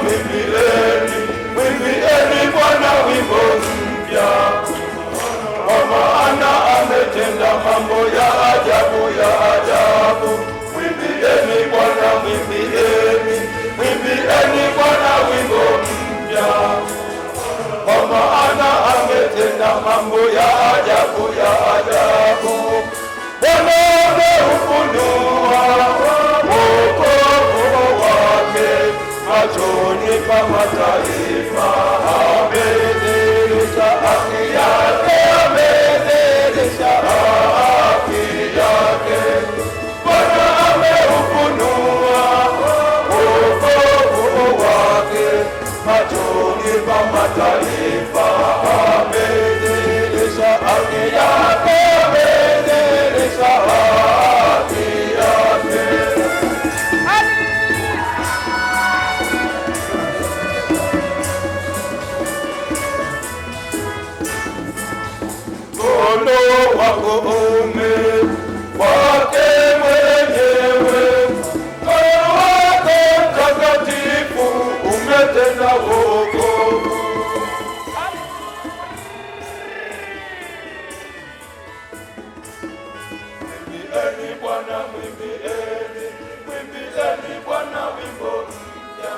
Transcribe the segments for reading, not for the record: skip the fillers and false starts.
mwimbieni, mwimbieni Bwana wimbo mpya, kwa maana ametenda mambo ya ajabu, ya ajabu. Mwimbieni Bwana, mwimbieni, mwimbieni Bwana wimbo mpya, kwa maana ametenda mambo ya ajabu, ya ajabu. Bwana ameufunua wokovu wake machoni pa mataifa, amedhihirisha haki yake, amedhihirisha haki yake. Bwana ameufunua wokovu wake machoni pa mataifa, amedhihirisha haki yake, amedhihirisha haki yake. Kondoo wako ume wake mwenyewe, moyo wako mtakatifu umetenda wokovu. Mwimbieni Bwana, mwimbieni, mwimbieni Bwana wimbo mpya,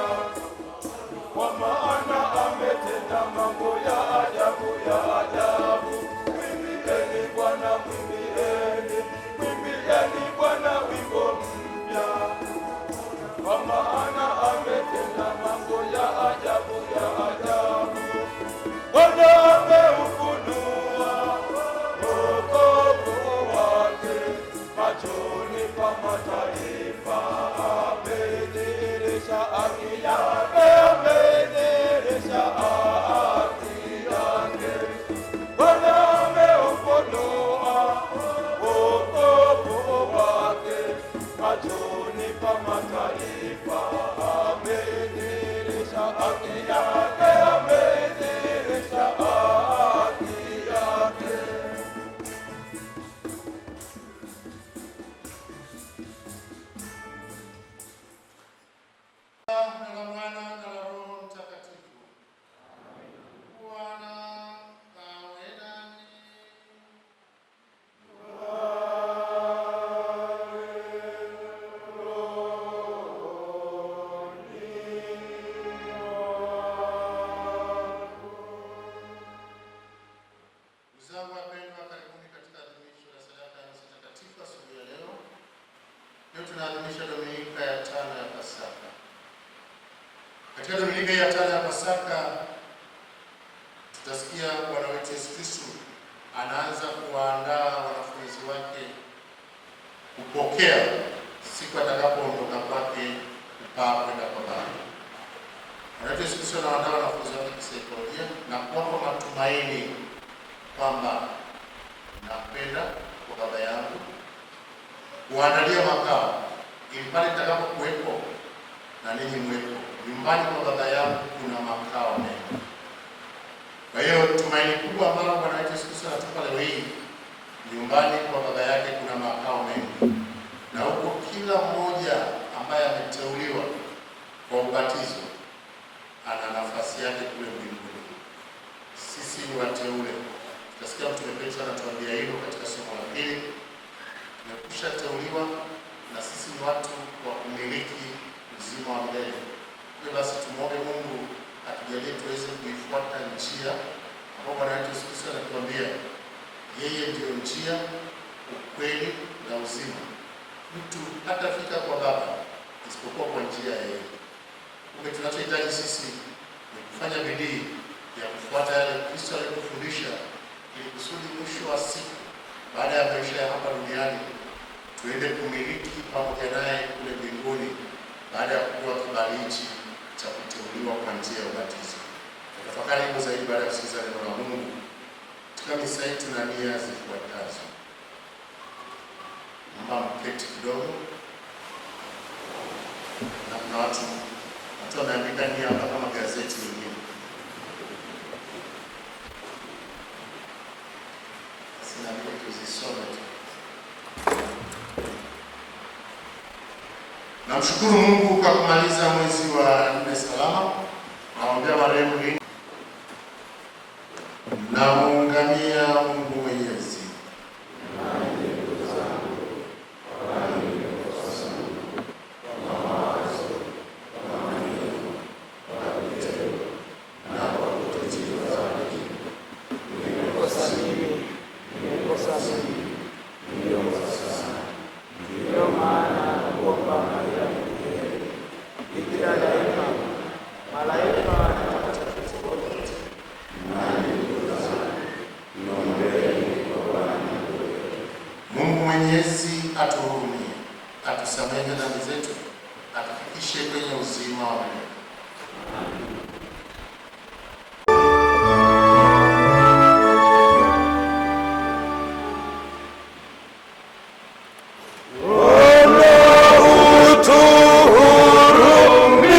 kwa maana ametenda mambo ya ajabu, ya ajabu. Mwimbieni Bwana, mwimbieni, mwimbieni Bwana wimbo mpya, kwa maana ametenda mambo ya ajabu, ya ajabu. Bwana ameufunua wokovu wake machoni pa mataifa, amedhihirisha haki yake, amedhihirisha haki yake. Bwana ameufunua wokovu wake machoni pa mataifa, amedhihirisha haki yake, amedhihirisha haki yake. Na la Mwana na la Roho Mtakatifu. Bwana awe nanyi. Ndugu zangu wapendwa, karibuni katika adhimisho la sadaka ya misa takatifu asubuhi ya leo. Leo tunaadhimisha Dominika ya 5 ya Pasaka. Katika Dominika ya 5 ya Pasaka tutasikia Bwana wetu Yesu Kristo anaanza kuwaandaa wanafunzi wake kupokea siku atakapoondoka kwake kupaa kwenda kwa Baba. Bwana wetu Yesu Kristo anawaandaa wanafunzi wake kisaikolojia na kuwapa matumaini kwamba nakwenda kwa Baba yangu kuandalia makao, ili pale nitakapokuwepo na ninyi mwepo. Nyumbani kwa Baba yangu kuna makao mengi. Kwa hiyo tumaini kubwa ambalo Bwana wetu Yesu Kristo anatupa leo hii, nyumbani kwa Baba yake kuna makao mengi, na huko kila mmoja ambaye ameteuliwa kwa ubatizo ana nafasi yake kule mbinguni. Sisi ni wateule. Tutasikia Mtume Petro anatuambia hilo katika somo la pili. Tumekwisha teuliwa na sisi ni watu wa kumiliki uzima wa milele. Kwa basi tumwombe Mungu atujalie tuweze kuifuata njia ambayo Bwana wetu Yesu Kristo anatuambia yeye ndio njia, ukweli na uzima. Mtu hatafika kwa Baba isipokuwa kwa njia ya yeye. Kumbe tunachohitaji sisi ni kufanya bidii ya kufuata yale Kristo aliyotufundisha, ili kusudi mwisho wa siku baada ya maisha ya hapa duniani tuende kumiliki pamoja naye kule mbinguni, baada ya kupewa kibali hichi cha kuteuliwa kwa njia ya ubatizo. Tafakari hivyo zaidi baada ya kusikiliza neno la Mungu. Katika misa hii tuna nia zifuatazo. Naomba mketi kidogo, na kuna watu wameandika nia kama gazeti nyingine. Sina tuzisome tu. Namshukuru Mungu kwa kumaliza mwezi wa 4 salama. Naombea marehemu hii. Namuungamia Mungu Mwenyezi. Mungu Mwenyezi atuhurumie, atusamehe dhambi zetu, atufikishe kwenye uzima wa milele. Bwana utuhurumie.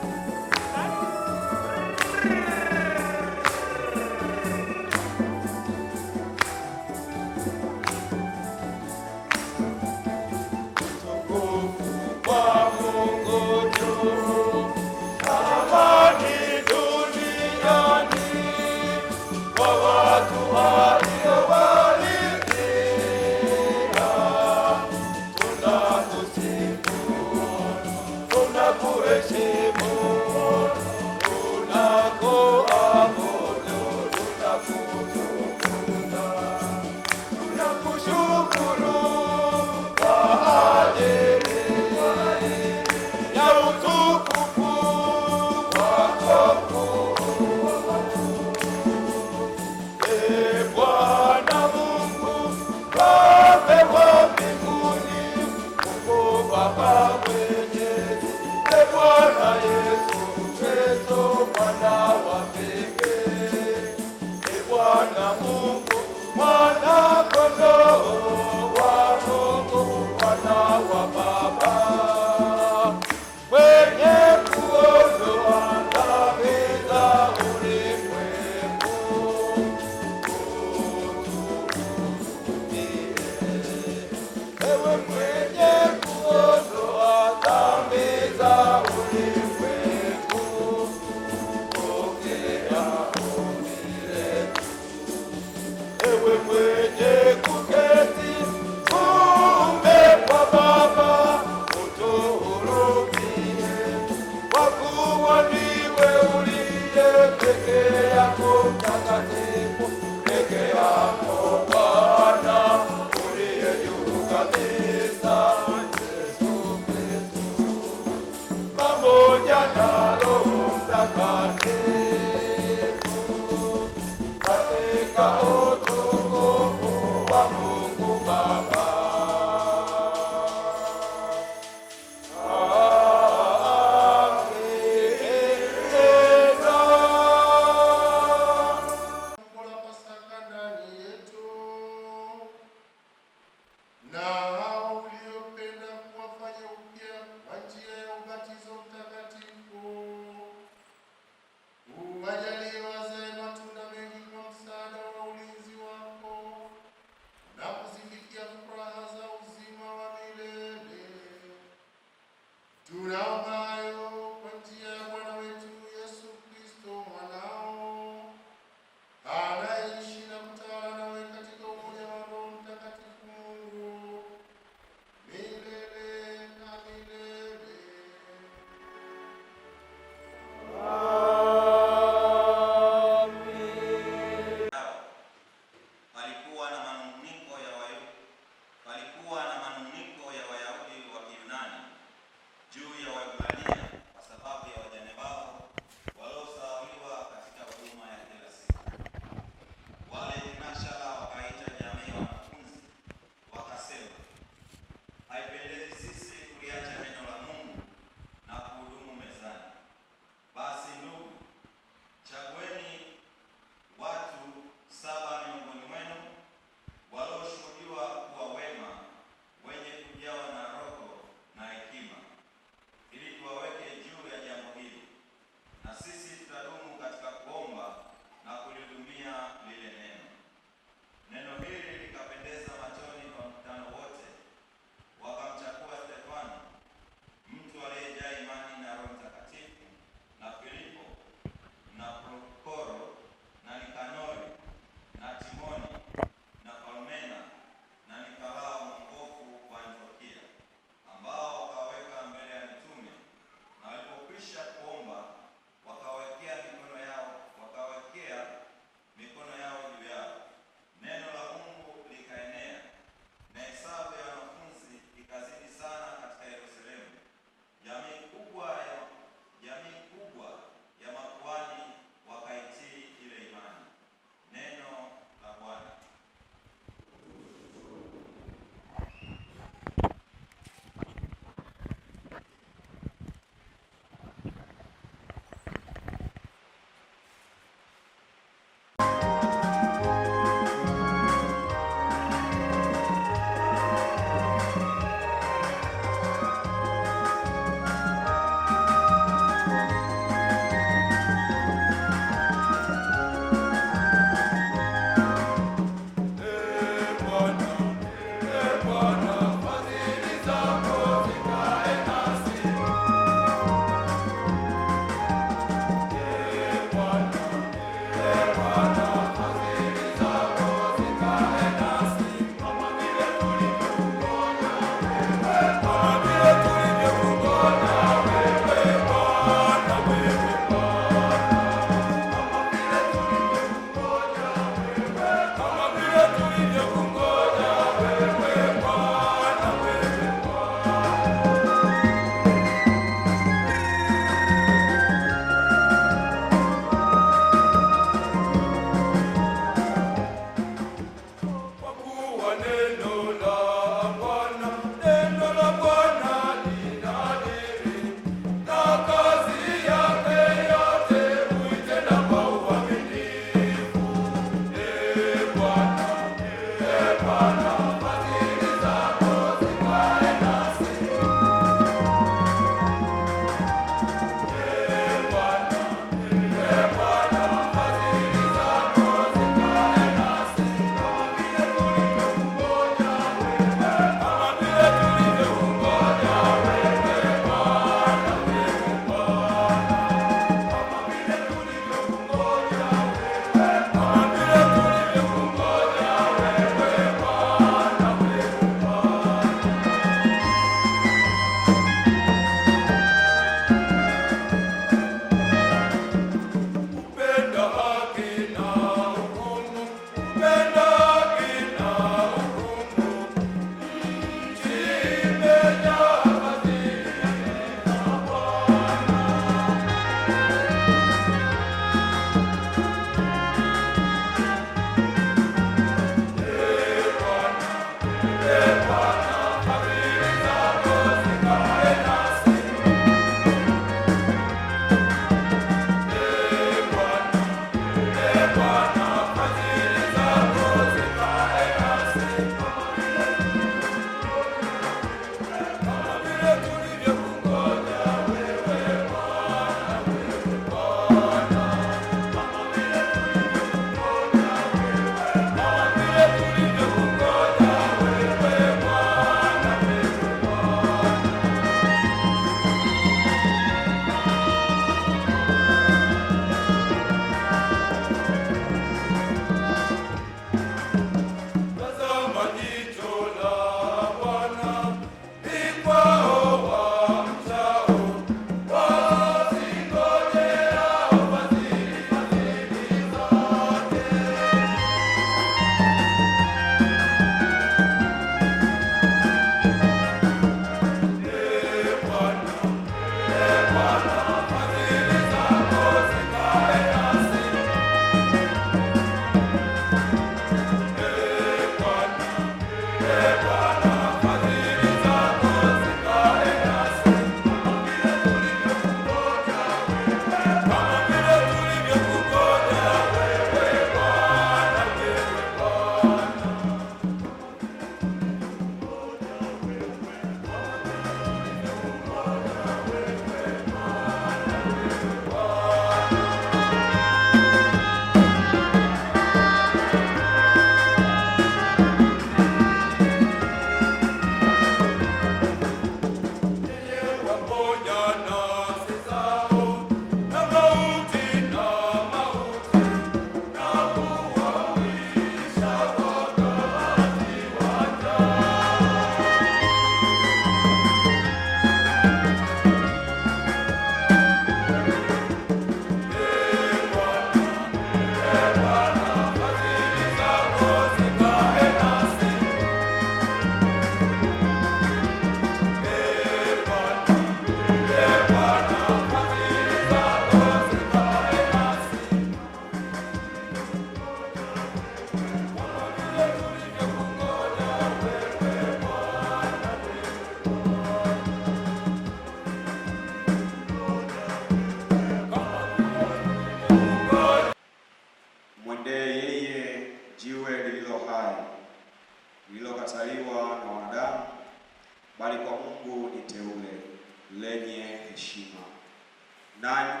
na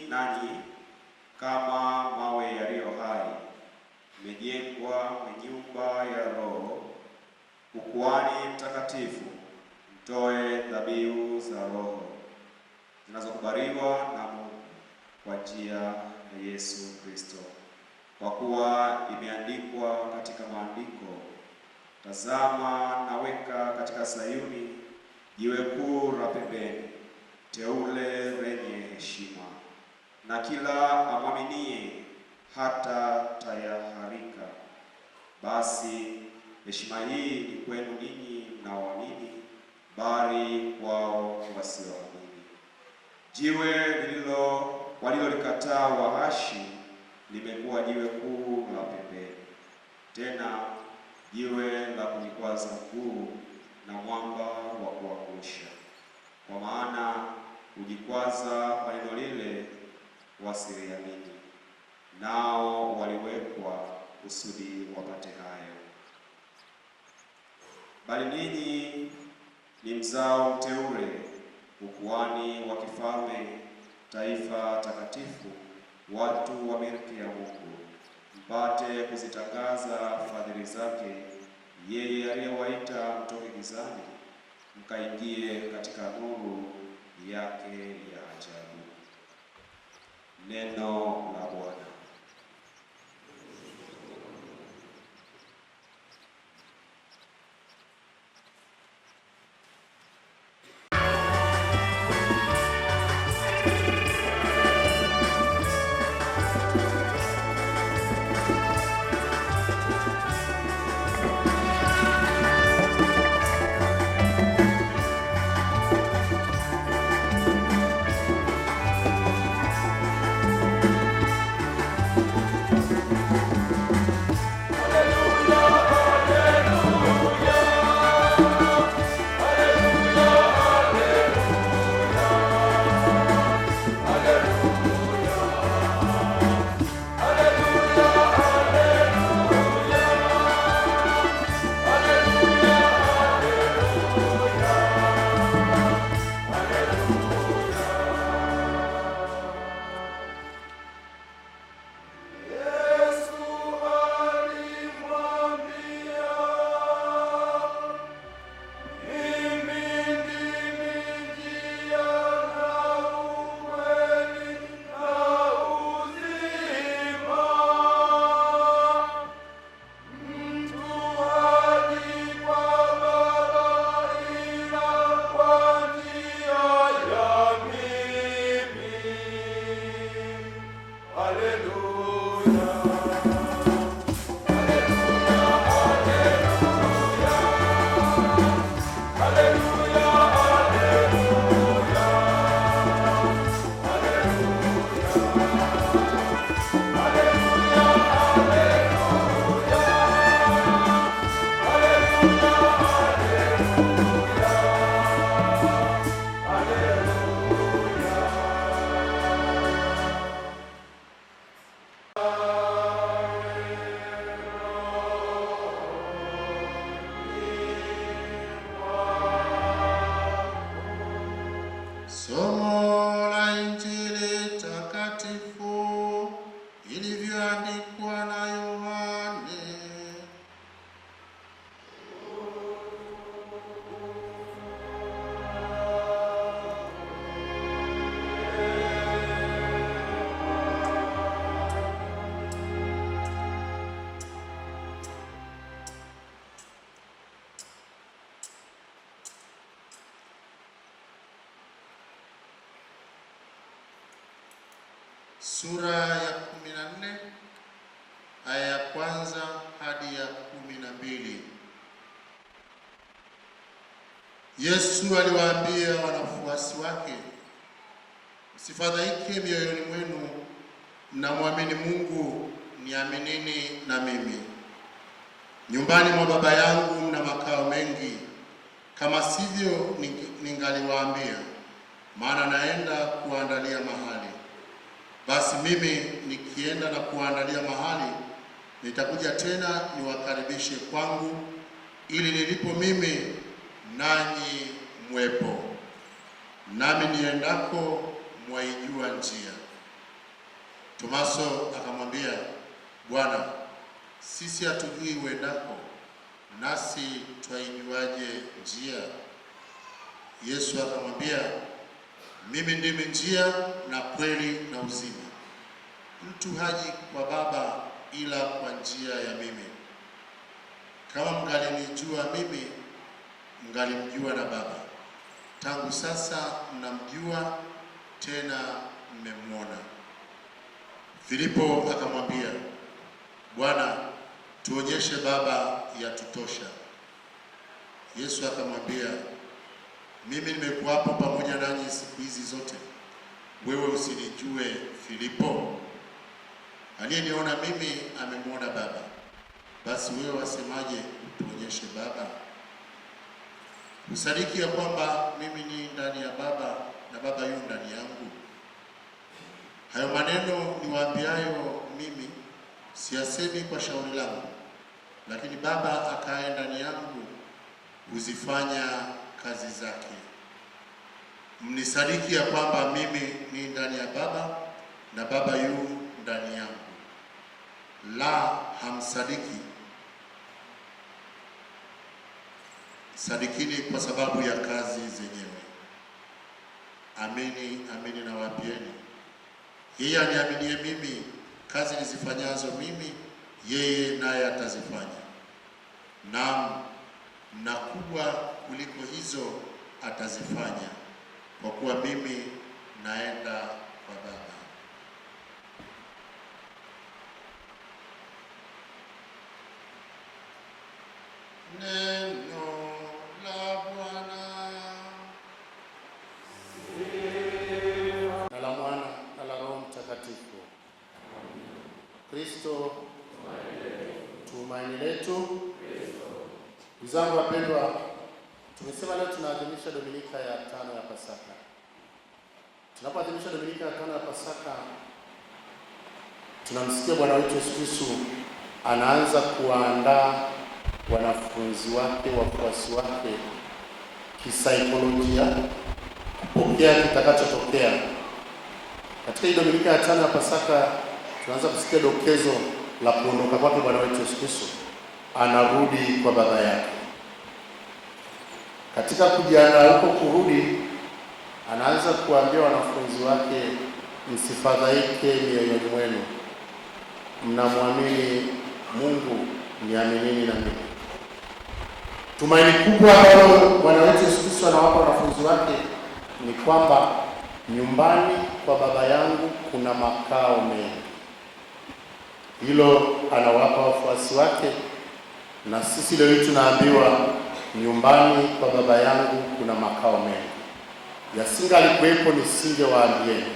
nanyi kama mawe yaliyo hai mmejengwa nyumba ya Roho, ukuhani mtakatifu, mtoe dhabihu za Roho zinazokubaliwa na Mungu kwa njia ya Yesu Kristo. Kwa kuwa imeandikwa katika maandiko, tazama naweka katika Sayuni jiwe kuu la pembeni, teule lenye heshima, na kila amwaminie hata tayaharika. Basi heshima hii ni kwenu ninyi mnaoamini, bali kwao wasioamini. Jiwe walilolikataa waashi limekuwa jiwe kuu la pembeni, tena jiwe la kulikwaza mguu na mwamba wa kuangusha. Kwa maana kujikwaza kwa neno lile wasiliamini, nao waliwekwa kusudi wapate hayo. Bali ninyi ni mzao mteule, ukuhani wa kifalme, taifa takatifu, watu wa milki ya Mungu, mpate kuzitangaza fadhili zake, yeye aliyewaita mtoke gizani mkaingie katika nuru yake ya ajabu. Neno la Bwana. Somo la Injili takatifu ilivyoandikwa na Yohane. Sura ya 14 aya ya kwanza hadi ya 12. Yesu aliwaambia wanafuasi wake, msifadhaike mioyoni mwenu, mnamwamini Mungu, niaminini na mimi. Nyumbani mwa Baba yangu mna makao mengi, kama sivyo ningaliwaambia, maana naenda kuandalia mahali. Basi mimi nikienda na kuandalia mahali, nitakuja tena niwakaribishe kwangu, ili nilipo mimi nanyi mwepo. Nami niendako mwaijua njia. Tomaso akamwambia, Bwana, sisi hatujui uendako, nasi twaijuaje njia? Yesu akamwambia, mimi ndimi njia na kweli na uzima. Mtu haji kwa Baba ila kwa njia ya mimi. Kama mngalinijua mimi, mngalimjua na Baba. Tangu sasa mnamjua, tena mmemwona. Filipo akamwambia, Bwana, tuonyeshe Baba, yatutosha. Yesu akamwambia, mimi nimekuwapo pamoja nanyi siku hizi zote, wewe usinijue Filipo? Aliyeniona mimi amemwona Baba. Basi wewe wasemaje, tuonyeshe Baba? Usadiki ya kwamba mimi ni ndani ya Baba na Baba yu ndani yangu? Hayo maneno niwaambiayo mimi siyasemi kwa shauri langu, lakini Baba akaye ndani yangu huzifanya kazi zake. Mnisadiki ya kwamba mimi ni ndani ya Baba na Baba yu ndani yangu. La, hamsadiki. Sadikini kwa sababu ya kazi zenyewe. Amini, amini nawaambieni, yeye aniaminie mimi, kazi nizifanyazo mimi, yeye naye atazifanya. Naam, na kubwa kuliko hizo atazifanya, kwa kuwa mimi naenda kwa Baba. Neno la Bwana. Na la Mwana na la Roho Mtakatifu. Kristo tumaini letu. Ndugu zangu wapendwa, tumesema leo tunaadhimisha Dominika ya 5 ya Pasaka. Tunapoadhimisha Dominika ya 5 ya Pasaka, tunamsikia Bwana wetu Yesu Kristo anaanza kuandaa wanafunzi wake, wafuasi wake kisaikolojia kupokea kitakachotokea. Katika hii Dominika ya 5 ya Pasaka tunaanza kusikia dokezo la kuondoka kwake Bwana wetu Yesu Kristo, anarudi kwa Baba yake. Katika kujiandaa huko kurudi, anaanza kuambia wanafunzi wake, msifadhaike mioyoni mwenu, mnamwamini Mungu, niaminini na mimi. Tumaini kubwa ambalo Bwana wetu Yesu Kristo anawapa wanafunzi wake ni kwamba nyumbani kwa Baba yangu kuna makao mengi. Hilo anawapa wafuasi wake, na sisi leo tunaambiwa nyumbani kwa Baba yangu kuna makao mengi. Yasingalikuwepo nisingewaambieni.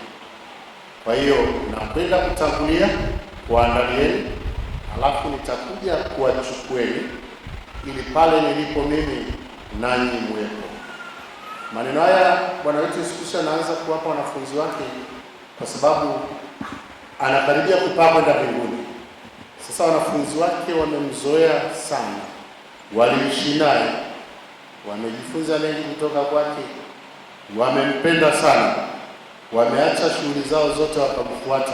Kwa hiyo nakwenda kutangulia kuandalieni, alafu nitakuja kuwachukueni ili pale nilipo mimi nanyi mwepo. Maneno haya Bwana wetu Yesu Kristo anaanza kuwapa wanafunzi wake kwa sababu anakaribia kupaa kwenda mbinguni. Sasa wanafunzi wake wamemzoea sana, waliishi naye, wamejifunza mengi kutoka kwake, wamempenda sana, wameacha shughuli zao zote wakamfuata.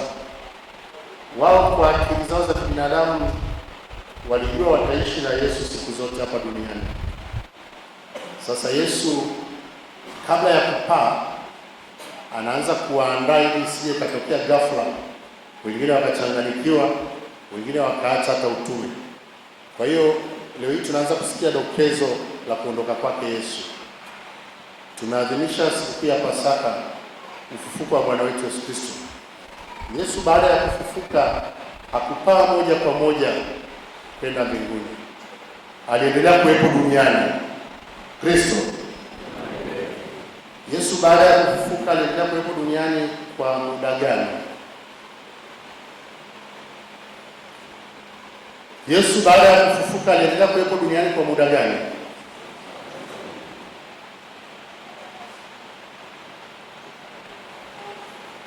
Wao kwa akili zao za kibinadamu walijua wataishi na Yesu siku zote hapa duniani. Sasa Yesu kabla ya kupaa anaanza kuwaandaa ili isije katokea ghafla, wengine wakachanganyikiwa, wengine wakaacha hata utume. Kwa hiyo leo hii tunaanza kusikia dokezo la kuondoka kwake Yesu. Tunaadhimisha siku ya Pasaka, ufufuko wa Bwana wetu Yesu Kristo. Yesu baada ya kufufuka hakupaa moja kwa moja kwenda mbinguni. Aliendelea kuwepo duniani. Kristo. Yesu baada ya kufufuka aliendelea kuwepo duniani kwa muda gani? Yesu baada ya kufufuka aliendelea kuwepo duniani kwa muda gani?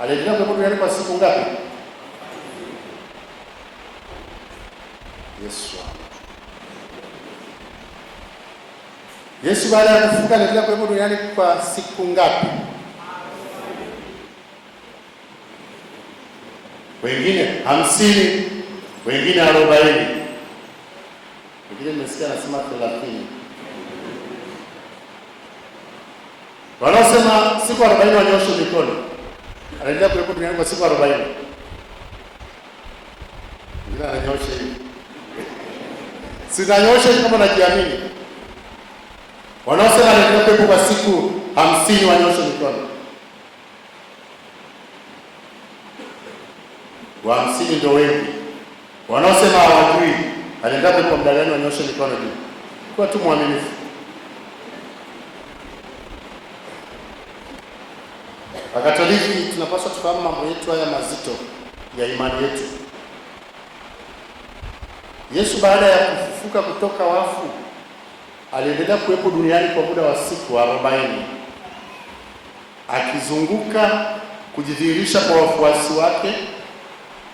Aliendelea kuwepo duniani kwa siku ngapi? Yesu baada ya kufufuka aliendelea kuwepo duniani kwa siku ngapi? wengine 50, wengine 40, wengine nimesikia anasema 30. Wanaosema siku 40 wanyoshe mikono. Anaendelea kuwepo duniani kwa siku 40. Wengine ananyosha hivi. Sinanyosha kama najiamini. Wanaosema anaendelea kuwepo kwa siku 50 wanyoshe mikono. Wa 50 ndio wengi. Wanaosema hawajui anaendelea kuwepo muda gani wanyoshe mikono juu. Kwa tu mwaminifu. Wakatoliki tunapaswa tufahamu mambo yetu haya mazito ya imani yetu. Yesu baada ya kufufuka kutoka wafu aliendelea kuwepo duniani kwa muda wa siku 40 akizunguka kujidhihirisha kwa wafuasi wake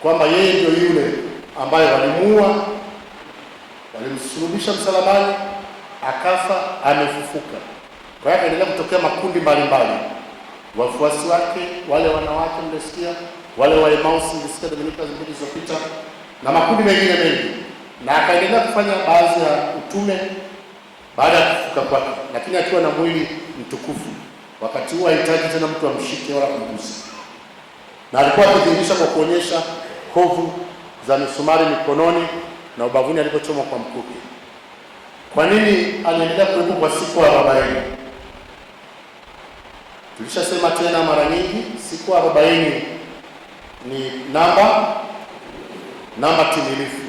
kwamba yeye ndio yule ambaye walimuua, walimsulubisha msalabani, akafa, amefufuka. Kwa hiyo akaendelea kutokea makundi mbalimbali. Wafuasi wake, wale wanawake mlisikia, wale wa Emmaus mlisikia Dominika mbili zilizopita, na makundi mengine mengi. Na akaendelea kufanya baadhi ya utume baada ya kufufuka kwake, lakini akiwa na mwili mtukufu. Wakati huo hahitaji tena mtu amshike wala kumgusa. Na alikuwa akidhihirisha kwa kuonyesha kovu za misumari mikononi na ubavuni alipochomwa kwa mkuki. Kwa nini aliendelea kuwepo kwa siku 40? Tulishasema tena mara nyingi, siku 40 ni namba timilifu.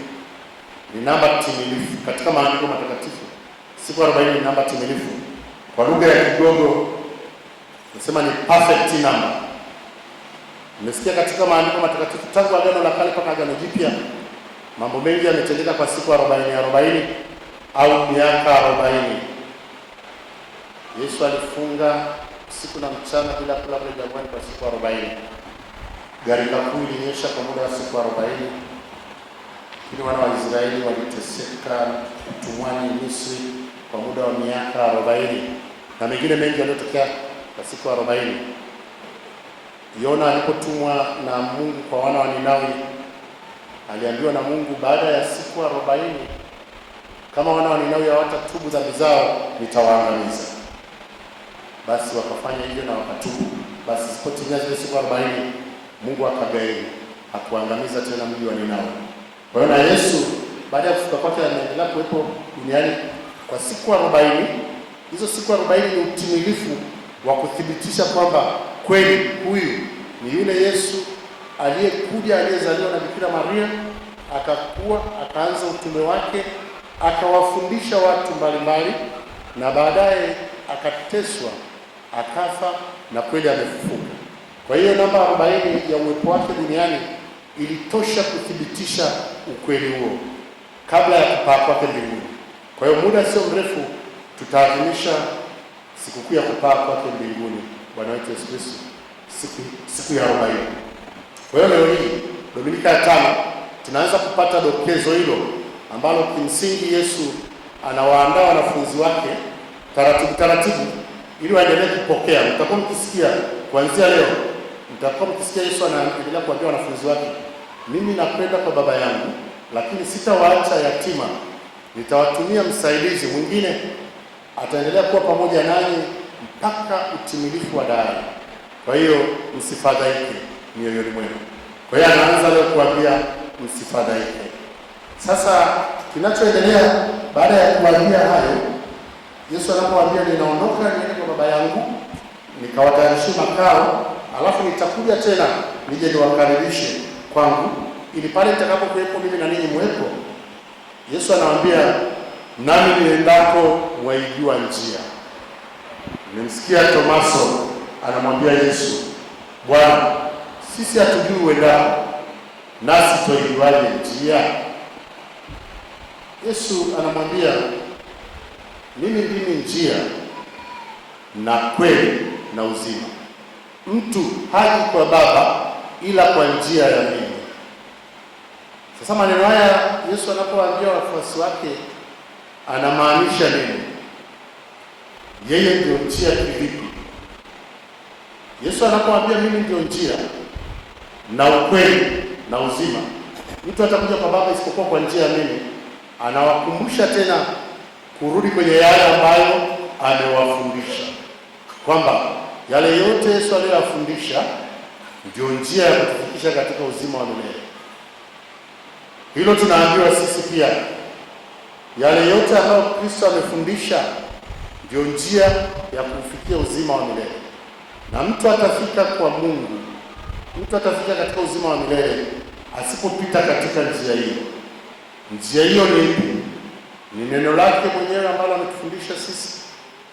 Ni namba timilifu katika maandiko matakatifu. Siku 40 ni namba timilifu. Kwa lugha ya Kigogo nasema ni perfect number. Nimesikia katika maandiko matakatifu tangu Agano la Kale mpaka Agano Jipya mambo mengi yametendeka kwa siku 40 au miaka 40. Yesu alifunga siku na mchana bila kula pale jangwani kwa siku 40. Gharika kuu ilinyesha kwa muda wa siku 40. Ili wana wa Israeli waliteseka utumwani Misri kwa muda wa miaka 40 na mengine mengi yaliyotokea kwa siku 40. Yona alipotumwa na Mungu kwa wana wa Ninawi, aliambiwa na Mungu, baada ya siku 40 kama wana wa Ninawi hawatatubu dhambi zao nitawaangamiza. Basi wakafanya hivyo na wakatubu. Basi zilipotimia zile siku 40, Mungu akagairi, hakuangamiza tena mji wa Ninawi. Kwa hiyo na Yesu baada ya kufufuka kwake anaendelea kuwepo duniani kwa siku 40. Hizo siku 40 ni utimilifu wa kuthibitisha kwamba kweli huyu ni yule Yesu aliyekuja, aliyezaliwa na Bikira Maria, akakua, akaanza utume wake, akawafundisha watu mbalimbali, na baadaye akateswa, akafa, na kweli amefufuka. Kwa hiyo namba 40 ya uwepo wake duniani ilitosha kuthibitisha ukweli huo kabla ya kupaa kwake mbinguni. Kwa hiyo muda sio mrefu tutaadhimisha sikukuu ya kupaa kwake mbinguni Bwana wetu Yesu Kristo, siku ya 40. Kwa hiyo leo hii Dominika ya 5 tunaanza kupata dokezo hilo ambalo kimsingi Yesu anawaandaa wanafunzi wake taratibu ili waendelee kupokea. Mtakuwa mkisikia kuanzia leo, mtakuwa mkisikia Yesu anaendelea kuambia wanafunzi wake, mimi nakwenda kwa Baba yangu, lakini sitawaacha yatima, nitawatumia msaidizi mwingine, ataendelea kuwa pamoja nanyi mpaka utimilifu wa dahari. Kwa hiyo msifadhaike mioyoni mwenu. Kwa hiyo anaanza leo kuambia msifadhaike. Sasa kinachoendelea baada ya kuambia hayo, Yesu anapowaambia ninaondoka niende kwa Baba yangu nikawatayarishie makao, alafu nitakuja tena nije niwakaribishe kwangu, ili pale nitakapokuwepo mimi na ninyi mwepo. Yesu anawaambia, nami niendako mwaijua njia. Nimemsikia Tomaso anamwambia Yesu, Bwana, sisi hatujui uendako, nasi twaijuaje njia? Yesu anamwambia, mimi ndimi njia na kweli na uzima. Mtu haji kwa Baba ila kwa njia ya mimi. Sasa maneno haya Yesu anapowaambia wafuasi wake anamaanisha nini? Yeye ndio njia kivipi? Yesu anapowaambia mimi ndio njia na ukweli na uzima, mtu atakuja kwa Baba isipokuwa kwa njia ya mimi. Anawakumbusha tena kurudi kwenye yale ambayo amewafundisha, kwamba yale yote Yesu aliyofundisha ndio njia ya kutufikisha katika uzima wa milele. Hilo tunaambiwa sisi pia, yale yote ambayo Kristo amefundisha ndio njia ya kufikia uzima wa milele. Na mtu atafika kwa Mungu, mtu atafika katika uzima wa milele asipopita katika njia hiyo. Njia hiyo ni ipi? Ni neno lake mwenyewe ambalo ametufundisha sisi.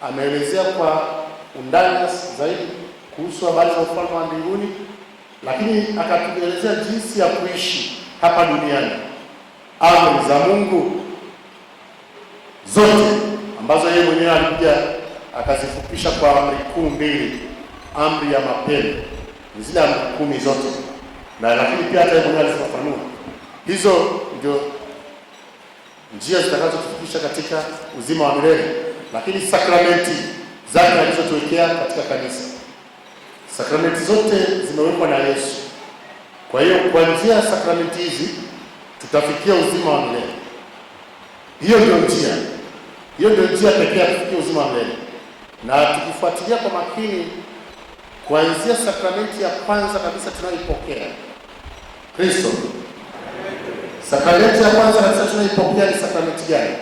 Ameelezea kwa undani zaidi kuhusu habari za ufalme wa mbinguni, lakini akatuelezea jinsi ya kuishi hapa duniani. Amri za Mungu zote ambazo yeye mwenyewe alikuja akazifupisha kwa amri kuu mbili. Amri ya mapendo ni zile amri 10 zote, na lakini pia hata yeye mwenyewe alifafanua. Hizo ndio njia zitakazotufikisha katika uzima wa milele. Lakini sakramenti zake alizotuwekea katika kanisa, sakramenti zote zimewekwa na Yesu. Kwa hiyo kwa njia ya sakramenti hizi tutafikia uzima wa milele. Hiyo ndio njia pekee ya kufikia uzima wa milele. Na tukifuatilia kwa makini kuanzia sakramenti ya kwanza kabisa tunayoipokea Kristo, sakramenti ya kwanza kabisa tunayoipokea ni sakramenti gani?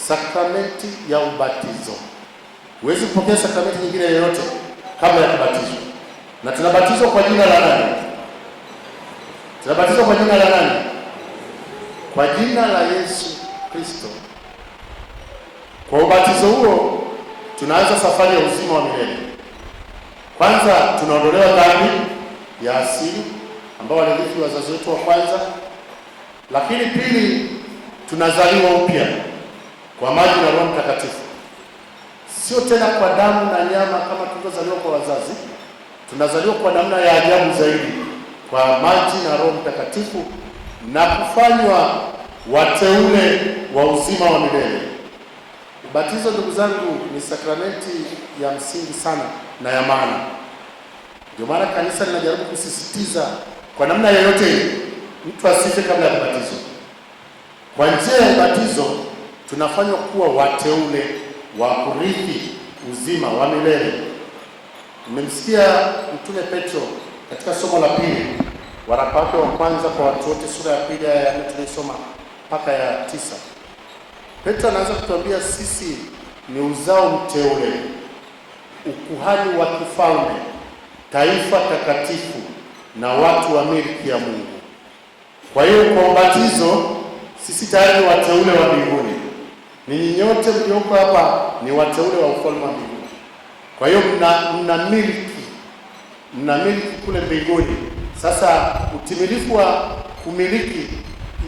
Sakramenti ya ubatizo. Huwezi kupokea sakramenti nyingine yoyote kabla ya kubatizwa. Na tunabatizwa kwa jina la nani? Tunabatizwa kwa jina la nani? Kwa jina la Yesu Kristo. Kwa ubatizo huo tunaanza safari ya uzima wa milele. Kwanza tunaondolewa dhambi ya asili ambao walirithi wazazi wetu wa kwanza, lakini pili tunazaliwa upya kwa maji na Roho Mtakatifu. Sio tena kwa damu na nyama kama tulivyozaliwa kwa wazazi, tunazaliwa kwa namna ya ajabu zaidi kwa maji na Roho Mtakatifu na kufanywa wateule wa uzima wa milele. Ubatizo, ndugu zangu, ni sakramenti ya msingi sana na ya maana. Ndio maana kanisa linajaribu kusisitiza kwa namna yoyote mtu asife kabla ya kubatizwa. Kwa njia ya ubatizo tunafanywa kuwa wateule wa kurithi uzima wa milele. Nimemsikia Mtume Petro katika somo la pili, waraka wake wa kwanza kwa watu wote, sura ya pili aya ya 4 tunaisoma mpaka ya 9. Petro anaanza kutuambia sisi ni uzao mteule, ukuhani wa kifalme, taifa takatifu na watu wa milki ya Mungu. Kwa hiyo kwa ubatizo sisi tayari ni wateule wa mbinguni. Ninyi nyote mlioko hapa ni wateule wa ufalme wa mbinguni. Kwa hiyo mna miliki kule mbinguni. Sasa utimilifu wa kumiliki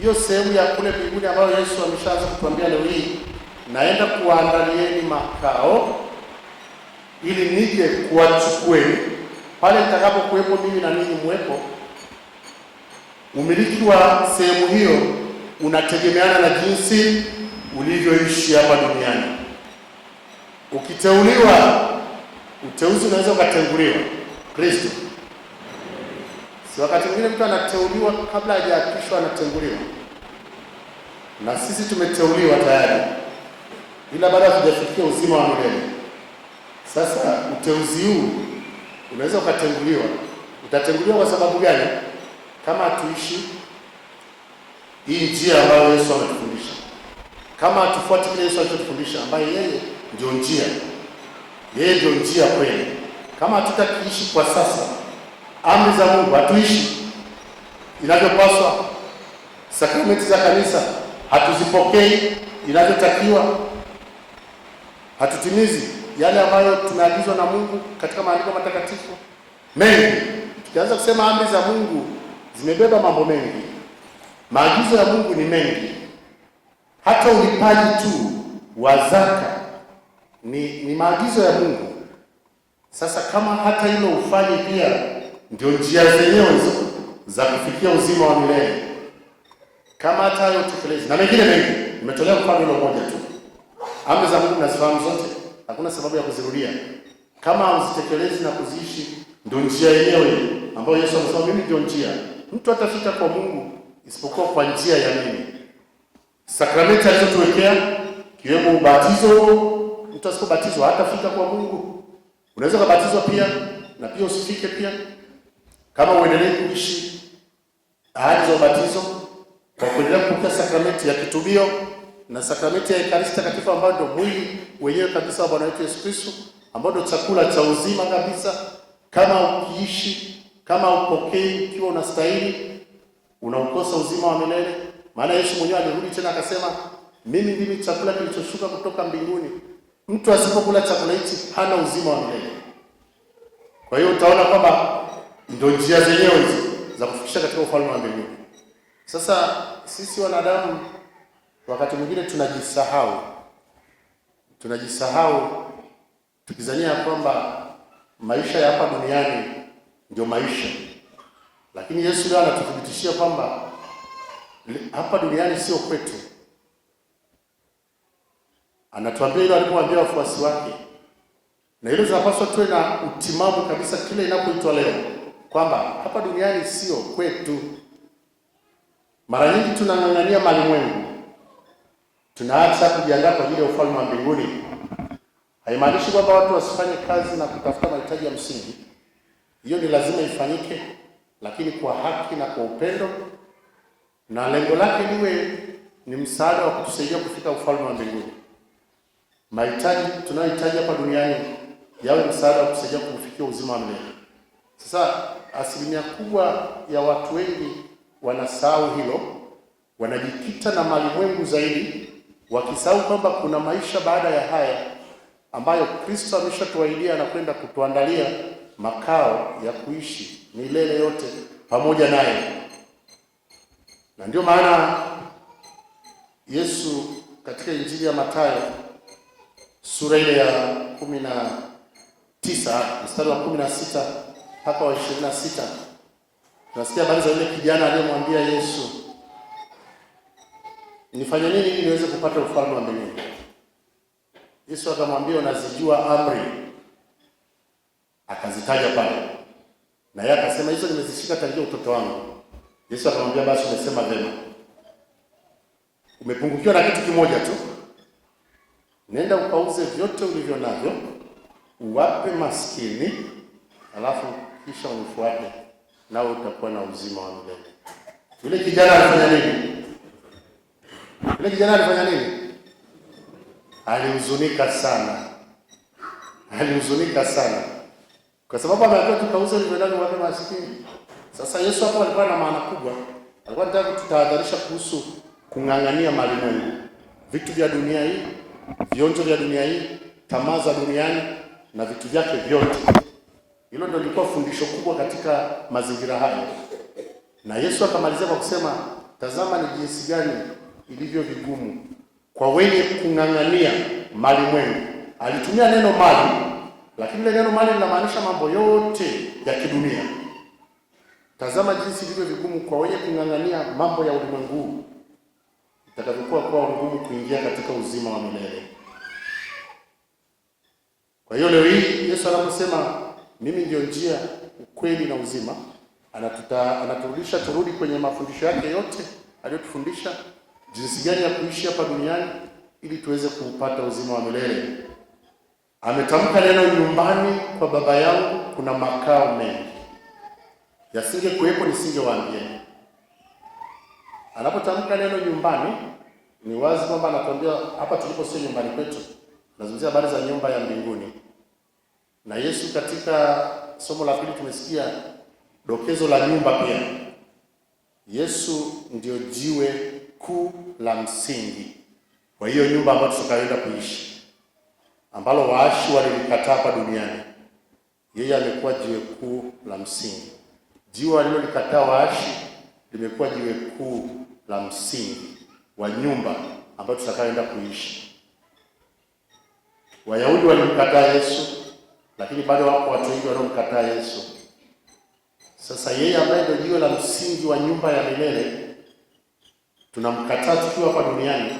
hiyo sehemu ya kule mbinguni ambayo Yesu ameshaanza kutuambia leo hii, naenda kuwaandalieni makao ili nije kuwachukueni pale nitakapokuwepo mimi na ninyi muwepo. Umiliki wa sehemu hiyo unategemeana na jinsi ulivyoishi hapa duniani. Ukiteuliwa, uteuzi unaweza ukatenguliwa. Kristo, si wakati mwingine mtu anateuliwa kabla hajaapishwa anatenguliwa? Na sisi tumeteuliwa tayari, ila bado hatujafikia uzima wa milele. Sasa uteuzi huu unaweza ukatenguliwa. Utatenguliwa kwa sababu gani? Kama hatuishi hii njia ambayo Yesu ametufundisha, kama hatufuati kile Yesu alichotufundisha, ambaye yeye ndio njia, yeye ndio njia kweli. Kama hatutakiishi kwa sasa amri za Mungu, hatuishi inavyopaswa, sakramenti za kanisa hatuzipokei inavyotakiwa, hatutimizi yale ambayo tumeagizwa na Mungu katika maandiko matakatifu mengi. Tukianza kusema amri za Mungu zimebeba mambo mengi. Maagizo ya Mungu ni mengi. Hata ulipaji tu wa zaka ni maagizo ya Mungu. Sasa kama hata hilo ufanye pia, ndio njia zenyewe hizo za kufikia uzima wa milele. Kama hata hayo utekelezi na mengine mengi, nimetolea mfano hilo moja tu. Amri za Mungu nazifahamu zote, hakuna sababu ya kuzirudia. Kama uzitekelezi na kuziishi, ndio njia yenyewe ambayo Yesu anasema mimi ndio njia. Mtu hatafika kwa Mungu isipokuwa kwa njia ya mimi. Sakramenti alizotuwekea kiwemo ubatizo, mtu asipobatizwa hatafika kwa Mungu. Unaweza kubatizwa pia na pia usifike pia, kama uendelee kuishi ahadi za ubatizo kwa kuendelea kupokea sakramenti ya kitubio na sakramenti ya Ekaristi Takatifu ambayo ndio mwili wenyewe kabisa wa Bwana wetu Yesu Kristo, ambao ndio chakula cha uzima kabisa. Kama ukiishi, kama upokei ukiwa unastahili, unaukosa uzima wa milele. Maana Yesu mwenyewe alirudi tena akasema, mimi ndimi chakula kilichoshuka kutoka mbinguni. Mtu asipokula chakula hichi hana uzima wa milele. Kwa hiyo utaona kwamba ndio njia zenyewe hizi za kufikisha katika ufalme wa mbinguni. Sasa sisi wanadamu wakati mwingine tunajisahau tukizania kwamba maisha ya hapa duniani ndio maisha. Lakini Yesu leo anatuthibitishia kwamba hapa duniani sio kwetu. Anatuambia hilo alipomwambia wafuasi wake. Na hilo tunapaswa tuwe na utimamu kabisa kile inapoitwa leo, kwamba hapa duniani sio kwetu. Mara nyingi tunang'ang'ania malimwengu, tunaacha kujiandaa kwa ajili ya ufalme wa mbinguni. Haimaanishi kwamba watu wasifanye kazi na kutafuta mahitaji ya msingi. Hiyo ni lazima ifanyike, lakini kwa haki na kwa upendo, na lengo lake liwe ni msaada wa kutusaidia kufika ufalme wa mbinguni. Mahitaji tunayohitaji hapa duniani yawe msaada wa kutusaidia kufikia uzima wa milele. Sasa asilimia kubwa ya watu wengi wanasahau hilo, wanajikita na malimwengu zaidi, wakisahau kwamba kuna maisha baada ya haya ambayo Kristo ameshatuahidia na kwenda kutuandalia makao ya kuishi milele yote pamoja naye. Na ndio maana Yesu katika Injili ya Mathayo sura ile ya 19 mstari wa 16 mpaka wa 26 tunasikia habari za yule kijana aliyemwambia Yesu, nifanye nini ili niweze kupata ufalme wa mbinguni? Yesu akamwambia, unazijua amri? Akazitaja pale. Na yeye akasema, hizo nimezishika tangia utoto wangu. Yesu akamwambia, basi umesema vema. Umepungukiwa na kitu kimoja tu. Nenda ukauze vyote ulivyo navyo, uwape maskini, alafu kisha unifuate, nawe utakuwa na uzima wa milele. Yule kijana alifanya nini? Alihuzunika sana. Kwa sababu ameambiwa tukauze ulivyo navyo, uwape maskini. Sasa Yesu hapo alikuwa na maana kubwa. Alikuwa anataka kutahadharisha kuhusu kung'ang'ania malimwengu, vitu vya dunia hii, vionjo vya dunia hii, tamaa za duniani na vitu vyake vyote. Hilo ndio lilikuwa fundisho kubwa katika mazingira hayo. Na Yesu akamalizia kwa kusema, tazama ni jinsi gani ilivyo vigumu kwa wenye kung'ang'ania malimwengu. Alitumia neno mali, lakini ile neno mali linamaanisha mambo yote ya kidunia. Tazama jinsi ilivyo vigumu kwa wenye kung'ang'ania mambo ya ulimwengu, itakavyokuwa kwa ngumu kuingia katika uzima wa milele. Kwa hiyo leo hii Yesu anaposema mimi ndio njia, ukweli na uzima, anaturudisha turudi kwenye mafundisho yake yote aliyotufundisha jinsi gani ya kuishi hapa duniani ili tuweze kupata uzima wa milele. Ametamka neno, nyumbani kwa Baba yangu kuna makao mengi. Yasinge kuwepo nisingewaambia. Anapotamka neno nyumbani, ni wazi kwamba anatuambia hapa tulipo sio nyumbani kwetu. Nazungumzia habari za nyumba ya mbinguni. Na Yesu katika somo la pili tumesikia dokezo la nyumba pia. Yesu ndio jiwe kuu la msingi kwa hiyo nyumba ambayo tutakayoenda kuishi, ambalo waashi walilikataa hapa duniani. Yeye amekuwa jiwe kuu la msingi. Jiwe walilolikataa waashi limekuwa jiwe kuu la msingi wa nyumba ambayo tutakayoenda kuishi. Wayahudi walimkataa Yesu, lakini bado wako watu wengi wanaomkataa Yesu. Sasa yeye ambaye ndio jiwe la msingi wa nyumba ya milele, tunamkataa tukiwa hapa duniani.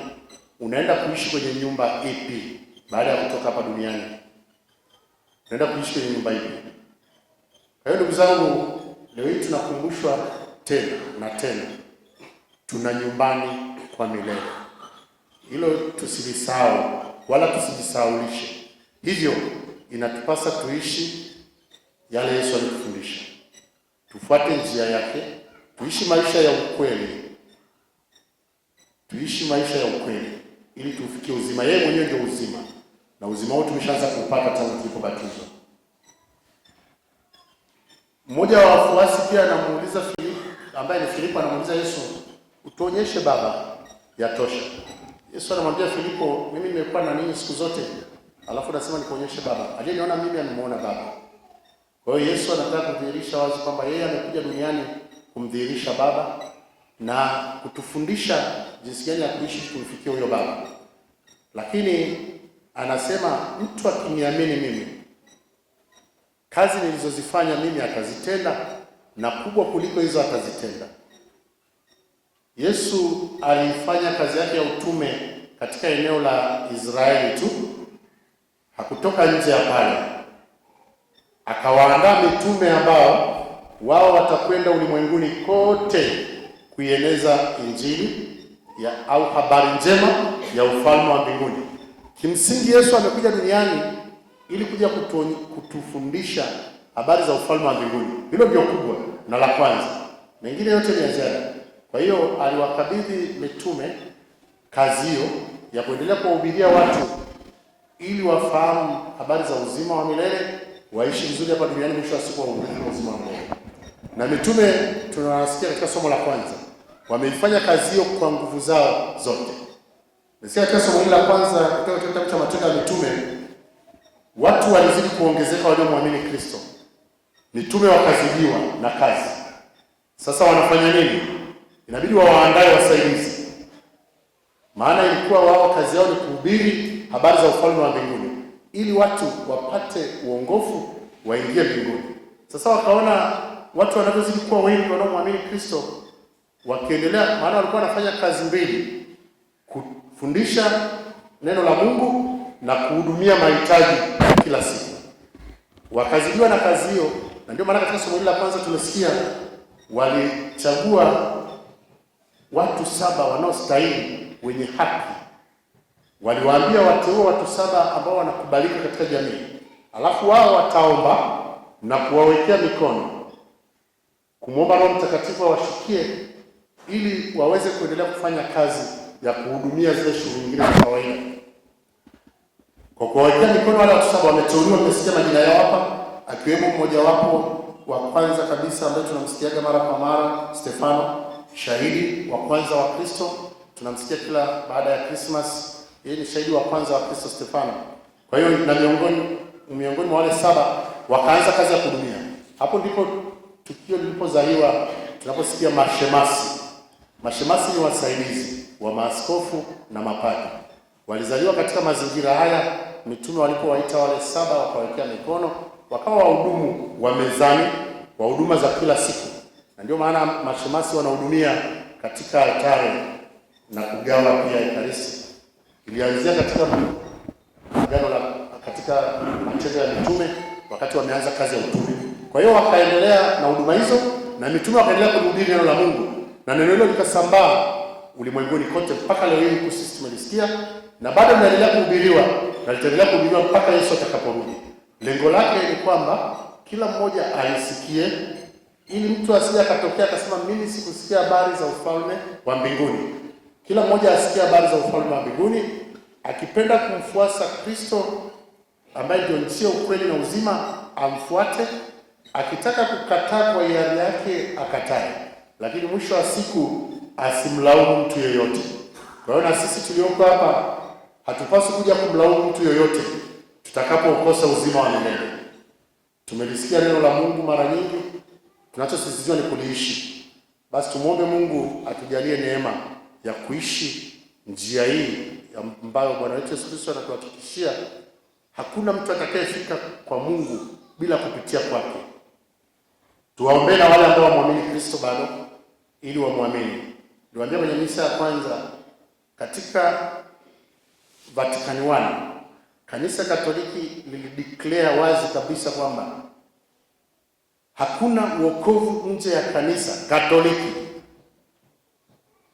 Unaenda kuishi kwenye nyumba ipi baada ya kutoka hapa duniani? Unaenda kuishi kwenye nyumba ipi? Kwa hiyo ndugu zangu, leo hii tunakumbushwa tena na tena, tuna nyumbani kwa milele. Hilo tusilisahau wala tusijisahaulishe. Hivyo inatupasa tuishi yale Yesu alitufundisha, tufuate njia yake, tuishi maisha ya ukweli, ili tufikie uzima. Yeye mwenyewe ndio uzima, na uzima huo tumeshaanza kupata tangu tulipobatizwa. Mmoja wa wafuasi pia anamuuliza Filipo, ambaye ni Filipo, anamuuliza Yesu, utuonyeshe Baba, yatosha. Yesu anamwambia Filipo, mimi nimekuwa na ninyi siku zote, alafu nasema nikuonyeshe Baba. Aliyeniona mimi amemuona Baba. Kwa hiyo Yesu anataka kudhihirisha wazi kwamba yeye amekuja duniani kumdhihirisha Baba na kutufundisha jinsi gani ya kuishi kumfikia huyo Baba. Lakini anasema mtu akiniamini mimi, kazi nilizozifanya mimi atazitenda, na kubwa kuliko hizo atazitenda. Yesu alifanya kazi yake ya utume katika eneo la Israeli tu, hakutoka nje ya pale. Akawaandaa mitume ambao wao watakwenda ulimwenguni kote kuieneza Injili au habari njema ya ufalme wa mbinguni. Kimsingi Yesu amekuja duniani ili kuja kutufundisha habari za ufalme wa mbinguni. Hilo ndio kubwa na la kwanza, mengine yote ni ya ziada. Kwa hiyo aliwakabidhi mitume kazi hiyo ya kuendelea kuwahubiria watu ili wafahamu habari za uzima wa milele, waishi vizuri hapa duniani, mwisho wa siku waurithi uzima wa milele. Na mitume tunawasikia katika somo la kwanza, wameifanya kazi hiyo kwa nguvu zao zote. Nasikia katika somo hili la kwanza kutoka kitabu cha Matendo ya Mitume, watu walizidi kuongezeka waliomwamini Kristo. Mitume wakazidiwa na kazi. Sasa wanafanya nini? Inabidi waandae wasaidizi. Maana ilikuwa wao kazi yao ni kuhubiri habari za ufalme wa mbinguni ili watu wapate uongofu, waingie mbinguni. Sasa wakaona watu wanavyozidi kuwa wengi wanaomwamini Kristo, wakiendelea, maana walikuwa wanafanya kazi mbili: kufundisha neno la Mungu na kuhudumia mahitaji kila siku. Wakazidiwa na kazi hiyo, na ndio maana katika somo hili la kwanza tumesikia walichagua watu 7 wanaostahili, wenye haki. Waliwaambia wateue watu 7 ambao wanakubalika katika jamii, alafu wao wataomba na kuwawekea mikono, kumwomba Roho Mtakatifu awashukie ili waweze kuendelea kufanya kazi ya kuhudumia zile shughuli nyingine za kawaida. Kwa kuwawekea mikono wale watu 7 wameteuliwa, tumesikia majina yao hapa, akiwemo mmoja wapo wa kwanza kabisa ambaye tunamsikiaga mara kwa mara, Stefano, shahidi wa kwanza wa Kristo. Tunamsikia kila baada ya Christmas. Yeye ni shahidi wa kwanza wa Kristo, Stefano. Kwa hiyo na miongoni mwa wale 7 wakaanza kazi ya kuhudumia. Hapo ndipo tukio lilipozaliwa, tunaposikia mashemasi. Mashemasi ni wasaidizi wa maaskofu na mapadri. Walizaliwa katika mazingira haya. Mitume walipowaita wale 7 wakawekea mikono, wakawa wahudumu wa mezani, wa huduma za kila siku. Na ndio maana mashemasi wanahudumia katika altare na kugawa pia Ekaristi. Ilianzia katika Matendo ya Mitume wakati wameanza kazi ya utume. Kwa hiyo wakaendelea na huduma hizo, na mitume wakaendelea kuhubiri neno la Mungu, na neno hilo likasambaa ulimwenguni kote mpaka leo hii sisi tumelisikia, na bado linaendelea kuhubiriwa na litaendelea kuhubiriwa mpaka Yesu atakaporudi. Lengo lake ni kwamba kila mmoja aisikie, ili mtu asije akatokea akasema mimi sikusikia habari za ufalme wa mbinguni. Kila mmoja asikie habari za ufalme wa mbinguni, akipenda kumfuasa Kristo ambaye ndio njia, ukweli na uzima, amfuate. Akitaka kukataa kwa hiari yake akatae, lakini mwisho wa siku asimlaumu mtu yeyote. Kwa hiyo na sisi tulioko hapa hatupaswi kuja kumlaumu mtu yeyote tutakapokosa uzima wa milele. Tumelisikia neno la Mungu mara nyingi, tunachosisitiza ni kuliishi. Basi tumuombe Mungu atujalie neema ya kuishi njia hii ambayo Bwana wetu Yesu Kristo anatuhakikishia hakuna mtu atakayefika kwa Mungu bila kupitia kwake. Tuwaombee na wale ambao wamwamini Kristo bado ili wamwamini. Niwaambia kwenye misa ya kwanza katika Vatican I, Kanisa Katoliki lilideclare wazi kabisa kwamba Hakuna wokovu nje ya kanisa Katoliki.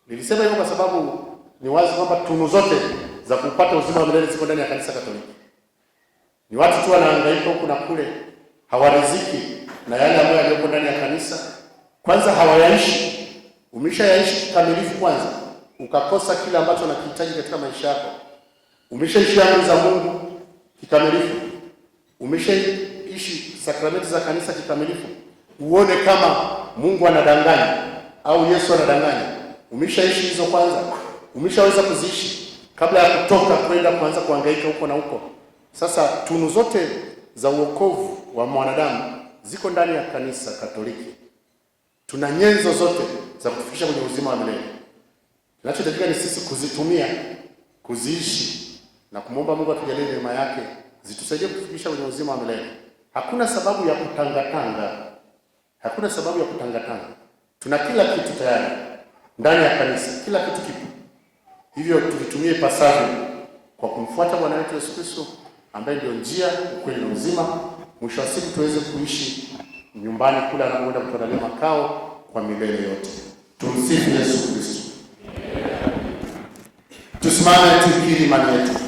Nilisema hivyo kwa sababu ni wazi kwamba tunu zote za kupata uzima wa milele ziko ndani ya kanisa Katoliki. Ni watu tu wanahangaika huku na kule, hawariziki na yale ambayo yaliyopo ndani ya kanisa. Kwanza hawayaishi. Umeshayaishi kikamilifu kwanza, ukakosa kile ambacho unakihitaji katika maisha yako. Umeshaishi amri za Mungu kikamilifu. Umeshaishi sakramenti za kanisa kikamilifu. Uone kama Mungu anadanganya au Yesu anadanganya. Umeshaishi hizo kwanza. Umeshaweza kuziishi kabla ya kutoka kwenda kuanza kuhangaika huko na huko. Sasa tunu zote za uokovu wa mwanadamu ziko ndani ya kanisa Katoliki. Tuna nyenzo zote za kutufikisha kwenye uzima wa milele. Kinachohitajika ni sisi kuzitumia, kuziishi na kumwomba Mungu atujalie neema yake zitusaidie kutufikisha kwenye uzima wa milele. Hakuna sababu ya kutangatanga. Hakuna sababu ya kutangatanga. Tuna kila kitu tayari ndani ya kanisa. Kila kitu kipo. Hivyo tuvitumie pasavyo kwa kumfuata Bwana wetu Yesu Kristo ambaye ndio njia, ukweli na uzima. Mwisho wa siku tuweze kuishi nyumbani kule anapoenda kutuandalia makao kwa milele yote. Tumsifu Yesu Kristo. Tusimame tukiri imani yetu.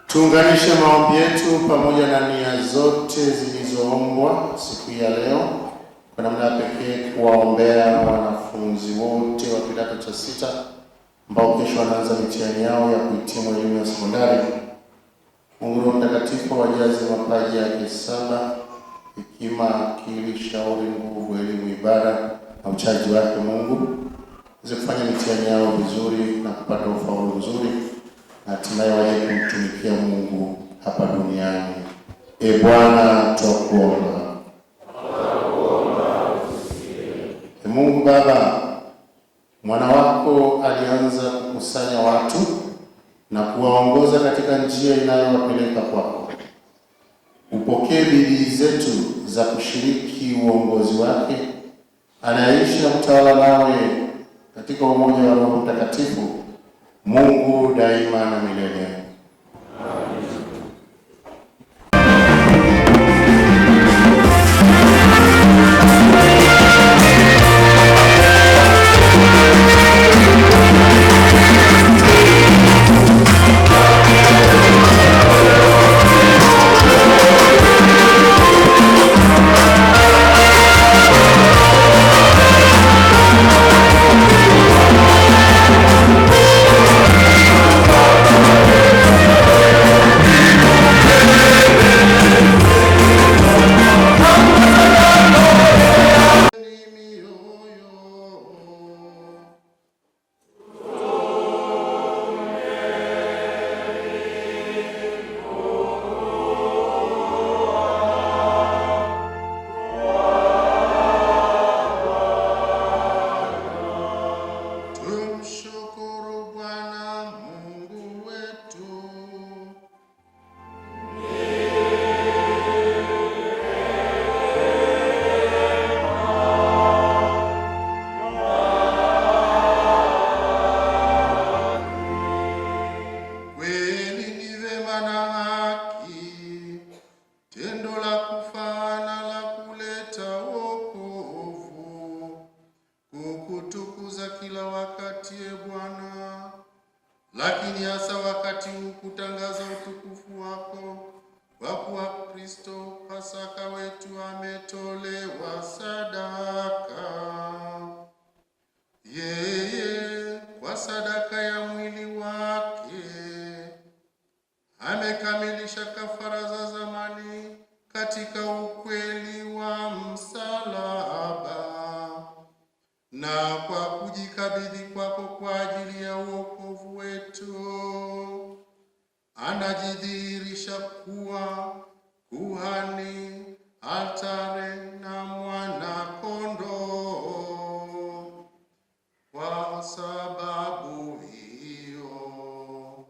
Tuunganishe maombi yetu pamoja na nia zote zilizoombwa siku ya leo, kwa namna ya pekee kuwaombea wanafunzi wote wa kidato cha 6 ambao kesho wanaanza mitihani yao ya kuhitimu elimu ya sekondari. Mungu Roho Mtakatifu wajaze mapaji yake 7, hekima, akili, shauri, nguvu, elimu, ibada na uchaji wake Mungu, waweze kufanya mitihani yao vizuri na kupata ufaulu mzuri, na hatimaye waje kumtumikia Mungu hapa duniani. Bwana, tunakuomba. Mungu Baba, mwana wako alianza kukusanya watu na kuwaongoza katika njia inayowapeleka kwako. Upokee bidii zetu za kushiriki uongozi wake, anaishi na mtawala nawe katika umoja wa Roho Mtakatifu, Mungu daima na milele. Lakini hasa wakati huu kutangaza utukufu wako, kwa kuwa Kristo Pasaka wetu ametolewa sadaka. Yeye kwa sadaka ya mwili wake amekamilisha kafara za zamani katika ukweli wa msalaba, na kwa kujikabidhi kwako kwa ajili ya wokovu wetu anajidhihirisha kuwa kuhani, altare na mwana kondoo. Kwa sababu hiyo,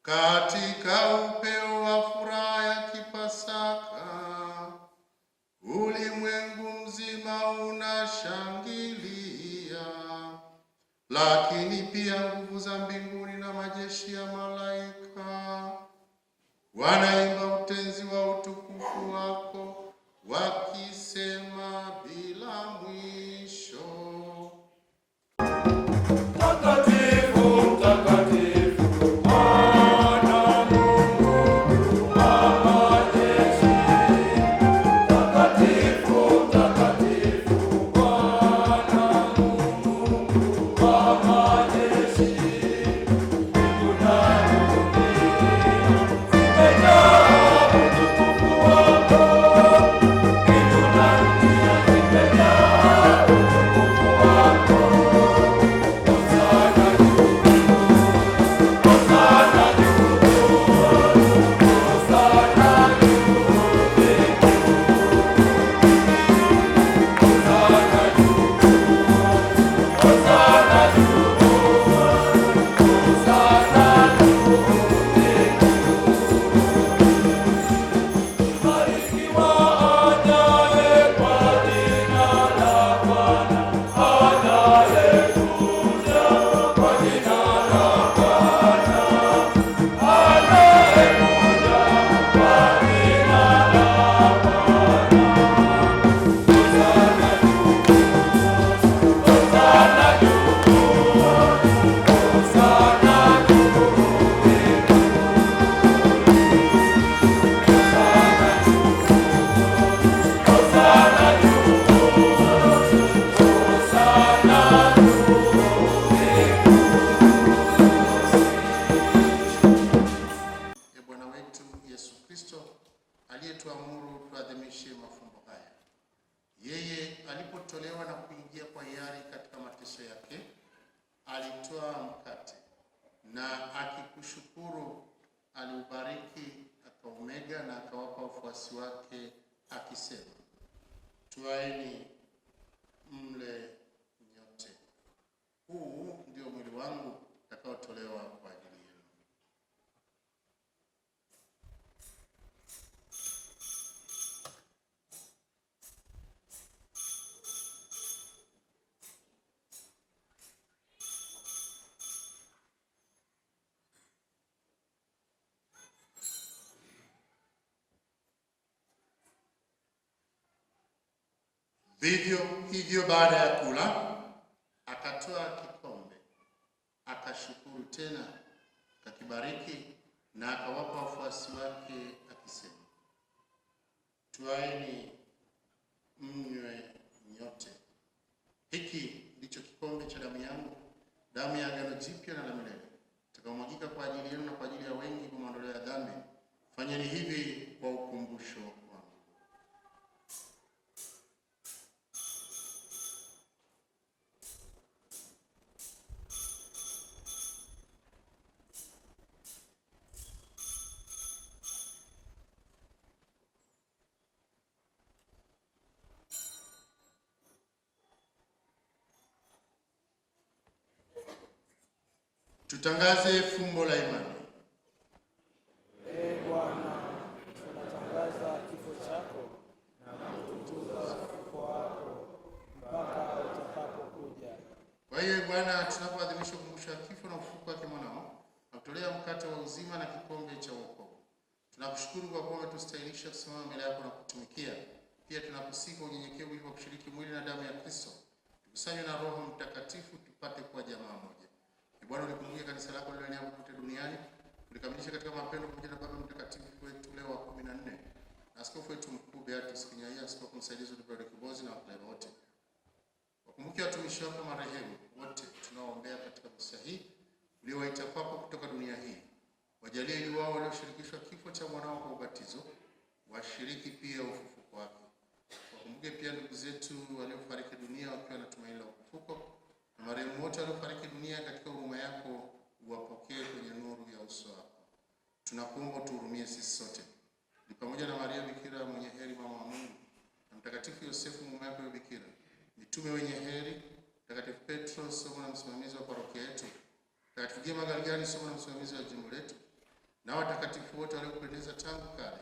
katika upeo wa furaha ya Kipasaka, ulimwengu mzima unashangilia, lakini pia nguvu za mbinguni na majeshi ya malaika wanaimba utenzi wa utukufu wako, wakisema bila mwisho: Thank you. Vivyo hivyo baada ya kula, akatoa kikombe, akashukuru tena, akakibariki na akawapa wafuasi wake akisema, twaeni mnywe nyote. Hiki ndicho kikombe cha damu yangu, damu ya agano jipya na la milele, itakaomwagika kwa ajili yenu na kwa ajili ya wengi kwa maondoleo ya dhambi. Fanyeni hivi kwa ukumbusho wangu. Tutangaze fumbo la imani. Ee Bwana, tunatangaza kifo chako na kutukuza ufufuko wako mpaka utakapokuja. Kwa hiyo Bwana, tunapoadhimisha ukumbusho wa kifo na ufufuko wake mwanao, na kutolea mkate wa uzima na kikombe cha wokovu, tunakushukuru kwa kuwa umetustahilisha kusimama mbele yako na kutumikia. Pia tunakusihi kwa unyenyekevu ili kushiriki mwili na damu ya Kristo, tukusanywe na Roho Mtakatifu tupate kuwa jamaa moja. Bwana, ulikumbuke kanisa lako lililoenea kote duniani, ulikamilisha katika mapendo pamoja na Baba Mtakatifu wetu Leo wa 14 na askofu wetu mkuu Beatus Kinyaia, askofu msaidizi Wilbrod Kibozi na wakileva wote. Wakumbuke watumishi wako marehemu wote tunaoombea katika misa hii uliowaita kwako kutoka dunia hii. Wajalie ili wao walioshirikishwa kifo cha mwanao kwa ubatizo washiriki pia ufufuko wake. Wakumbuke pia ndugu zetu waliofariki dunia wakiwa na tumaini la ufufuko, na marehemu wote waliofariki dunia katika huruma yako uwapokee kwenye nuru ya uso wako. Tunakuomba tuhurumie sisi sote. Ni pamoja na Maria Bikira mwenye heri mama wa Mungu, na Mtakatifu Yosefu mume wake Bikira, mitume wenye heri, Mtakatifu Petro somo na msimamizi wa parokia yetu, Mtakatifu Gema Galgani somo na msimamizi wa jimbo letu, na watakatifu wote waliokupendeza tangu kale,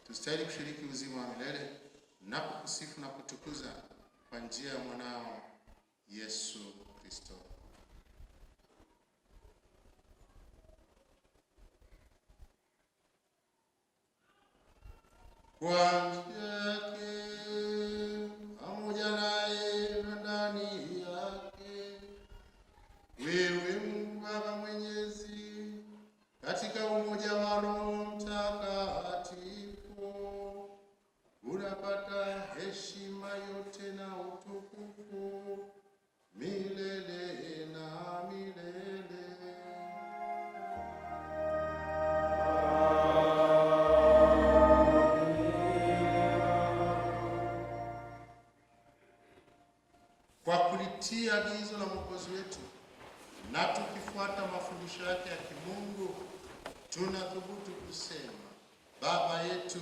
tustahili kushiriki uzima wa milele na kukusifu na kutukuza kwa njia ya mwanao Yesu Kristo. Kwa njia yake pamoja naye na ndani yake, wewe Mungu Baba Mwenyezi, katika umoja wa Roho Mtakatifu, unapata heshima yote na utukufu milele na milele. Kwa kulitii agizo la Mwokozi wetu na tukifuata mafundisho yake ya kimungu, tunathubutu kusema: Baba yetu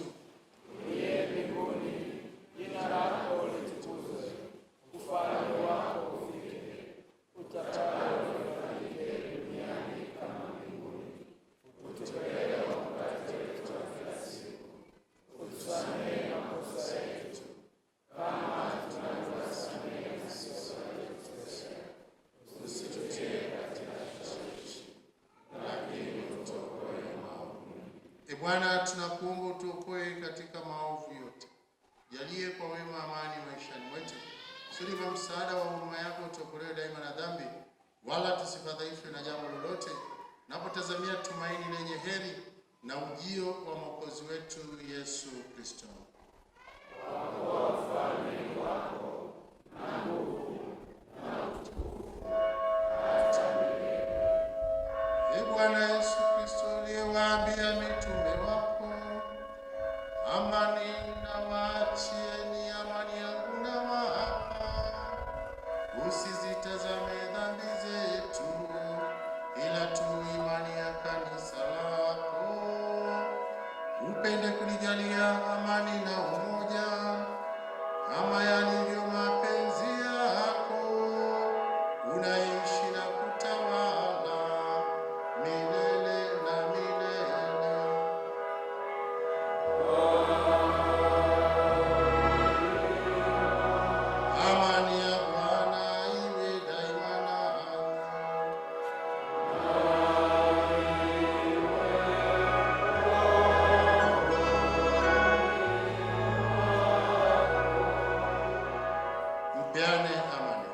Uliye mbinguni, jina lako litukuzwe, ufalme wako ufike, utakalo lifanyike duniani kama mbinguni. Utupe leo mkate wetu wa kila siku, utusamehe makosa yetu kama tunavyowasamehe na sisi waliotukosea, usitutie katika kishawishi, lakini utuokoe maovu. Bwana, tunakuomba utuokoe katika maovu yote. Jalie kwa wema amani maishani mwetu, kusudi kwa msaada wa huruma yako utuokolewe daima na dhambi, wala tusifadhaishwe na jambo lolote, napotazamia tumaini lenye heri na ujio wa Mwokozi wetu Yesu Kristo. Bwana Yesu Kristo, uliyewaambia mitume wako, amani na waachieni, amani yangu na wapa, usizitazame dhambi zetu, ila tu imani ya kanisa lako. Upende kulijalia amani na umoja Tupeane amani.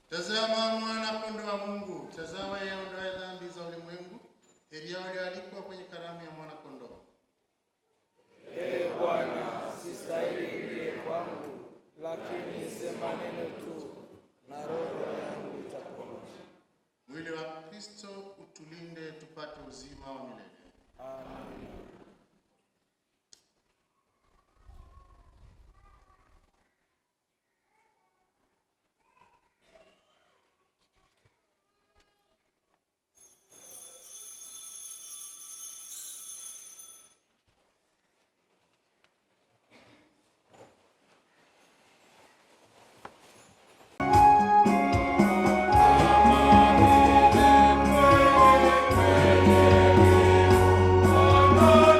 Tazama mwana-kondoo wa Mungu, tazama yeye aondoaye dhambi za ulimwengu. Heri yao walioalikwa kwenye karamu ya mwana-kondoo. Ee Bwana, sistahili uingie kwangu, lakini sema neno tu na roho yangu itapona. Mwili wa Kristo utulinde tupate uzima wa milele. Amen. Oh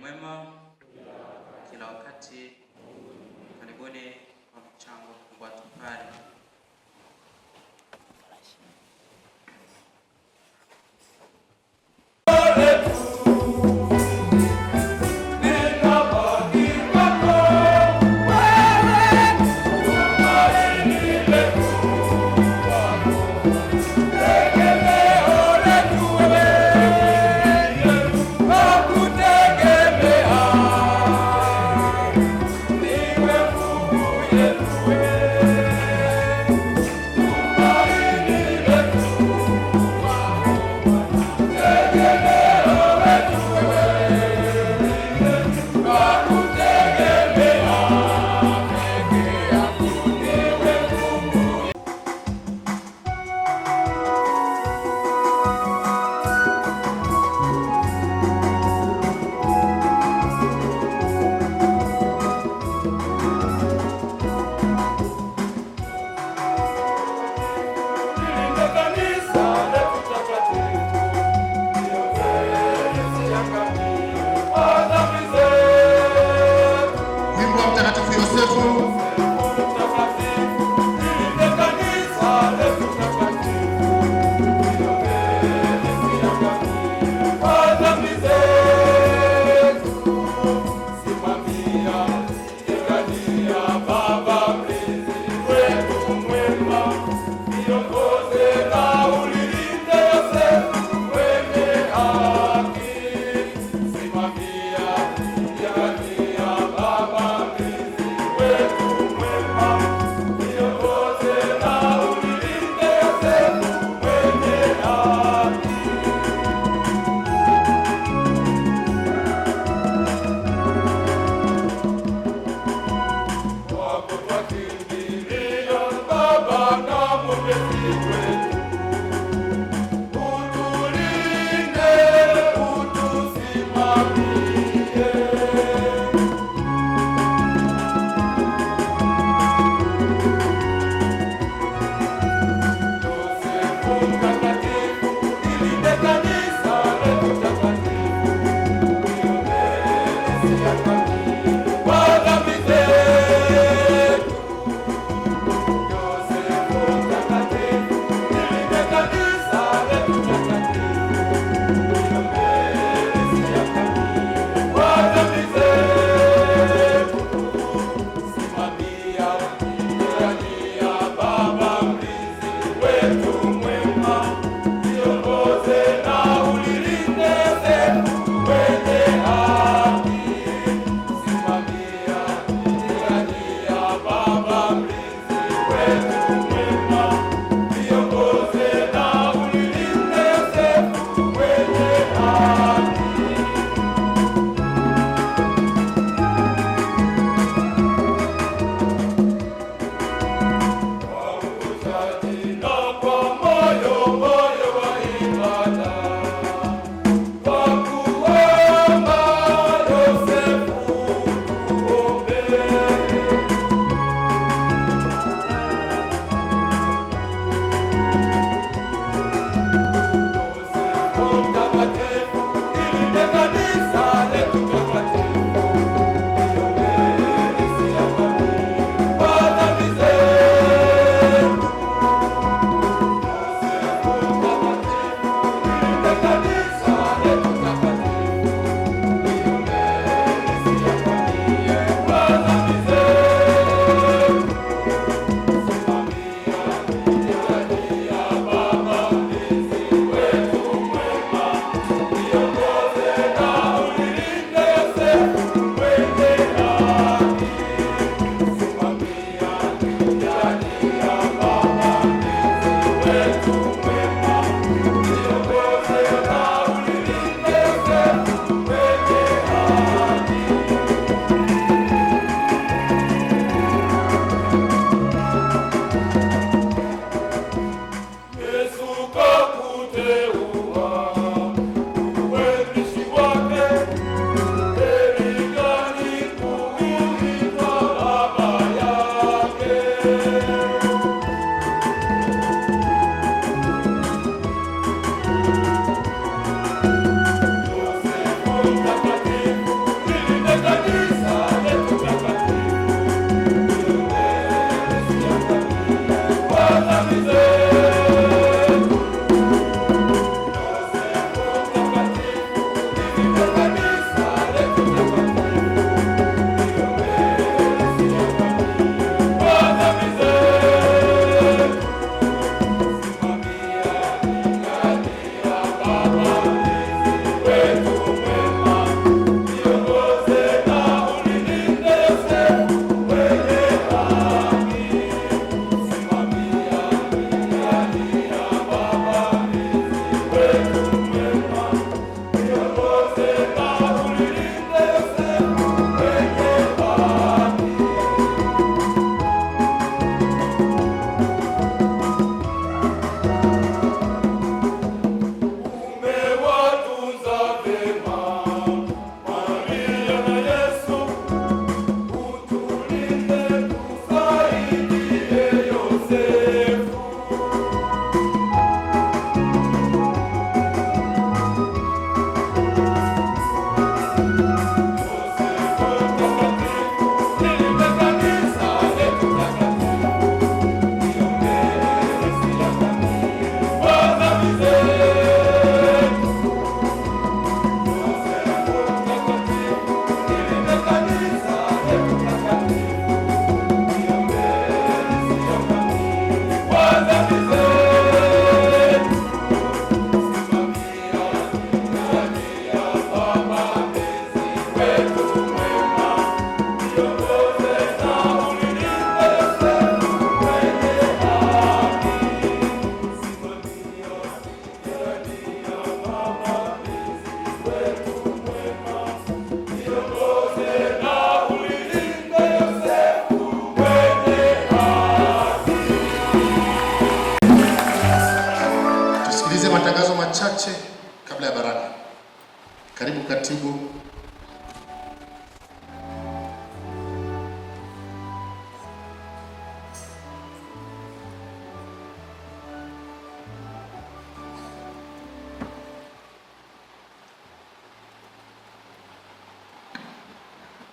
mwema kila wakati. Karibuni kwa mchango wa tofali.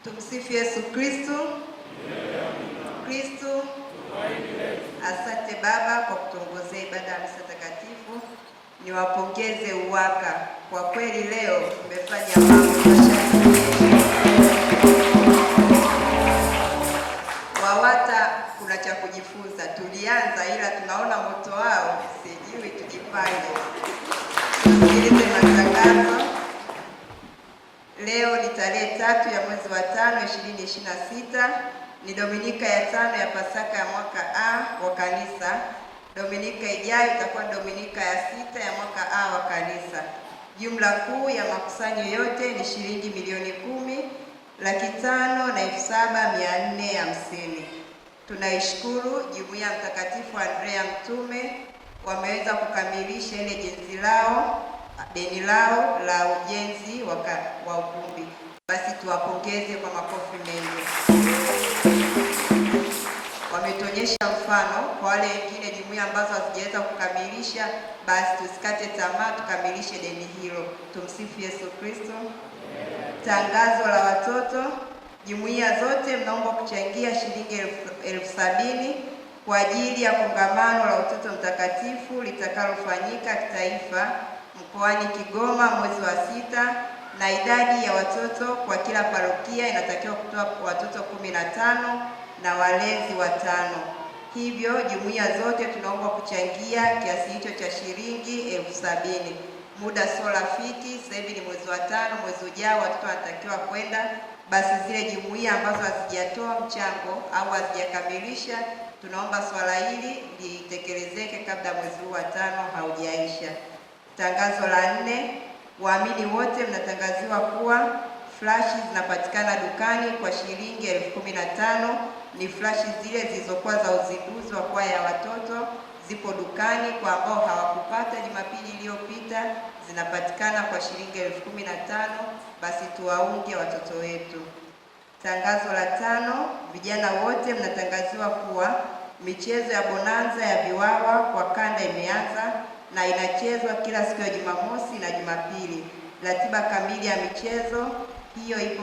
Tumsifu Yesu Kristo. Kristo. Asante Baba kwa kutuongozea ibada ya misa takatifu. Niwapongeze UWAKA, kwa kweli leo mmefanya mambo. WAWATA kuna cha kujifunza, tulianza ila tunaona moto wao, sijui tujipange. Tusikilize matangazo. Leo ni tarehe 3 ya mwezi wa 5 2026, ni Dominika ya 5 ya Pasaka ya mwaka A wa kanisa. Dominika ijayo itakuwa Dominika ya 6 ya mwaka A wa kanisa. Jumla kuu ya makusanyo yote ni shilingi milioni 10,507,450. Tunaishukuru Jumuiya Mtakatifu Andrea Mtume, wameweza kukamilisha ile deni lao la ujenzi wa ukumbi. Basi tuwapongeze kwa makofi mengi. Wametuonyesha mfano kwa wale wengine jumuiya ambazo hazijaweza kukamilisha, basi tusikate tamaa, tukamilishe deni hilo. Tumsifu Yesu Kristo. Tangazo la watoto. Jumuiya zote mnaomba kuchangia shilingi 70,000 kwa ajili ya kongamano la Utoto Mtakatifu litakalofanyika kitaifa mkoani Kigoma mwezi wa 6, na idadi ya watoto kwa kila parokia inatakiwa kutoa watoto 15 na walezi 5. Hivyo jumuiya zote tunaomba kuchangia kiasi hicho cha shilingi 70,000. Muda sio rafiki, sasa hivi ni mwezi wa 5, mwezi ujao watoto wanatakiwa kwenda. Basi zile jumuiya ambazo hazijatoa mchango au hazijakamilisha, tunaomba swala hili litekelezeke kabla mwezi huu wa 5 haujaisha. Tangazo la 4, waamini wote mnatangaziwa kuwa flashi zinapatikana dukani kwa shilingi 15,000. Ni flashi zile zilizokuwa za uzinduzi wa kwaya ya watoto, zipo dukani. Kwa ambao hawakupata Jumapili iliyopita, zinapatikana kwa shilingi 15,000. Basi tuwaunge watoto wetu. Tangazo la 5, vijana wote mnatangaziwa kuwa michezo ya bonanza ya viwawa kwa kanda imeanza na inachezwa kila siku ya Jumamosi na Jumapili. Ratiba kamili ya michezo hiyo ipo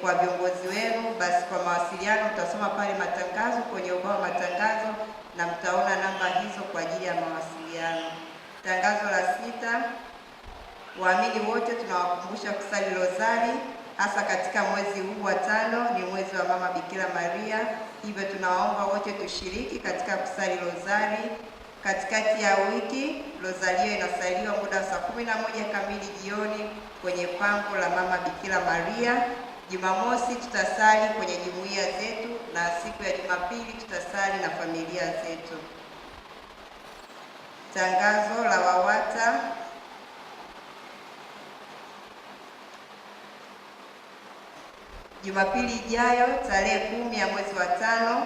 kwa viongozi wenu. Basi kwa mawasiliano mtasoma pale matangazo kwenye ubao wa matangazo na mtaona namba hizo kwa ajili ya mawasiliano. Tangazo la 6, waamini wote tunawakumbusha kusali rozari, hasa katika mwezi huu wa 5, ni mwezi wa Mama Bikira Maria. Hivyo tunawaomba wote tushiriki katika kusali rozari. Katikati ya wiki rozari hiyo inasaliwa muda wa saa 11 kamili jioni kwenye pango la Mama Bikira Maria. Jumamosi tutasali kwenye jumuiya zetu na siku ya Jumapili tutasali na familia zetu. Tangazo la WAWATA. Jumapili ijayo tarehe 10 ya mwezi wa 5,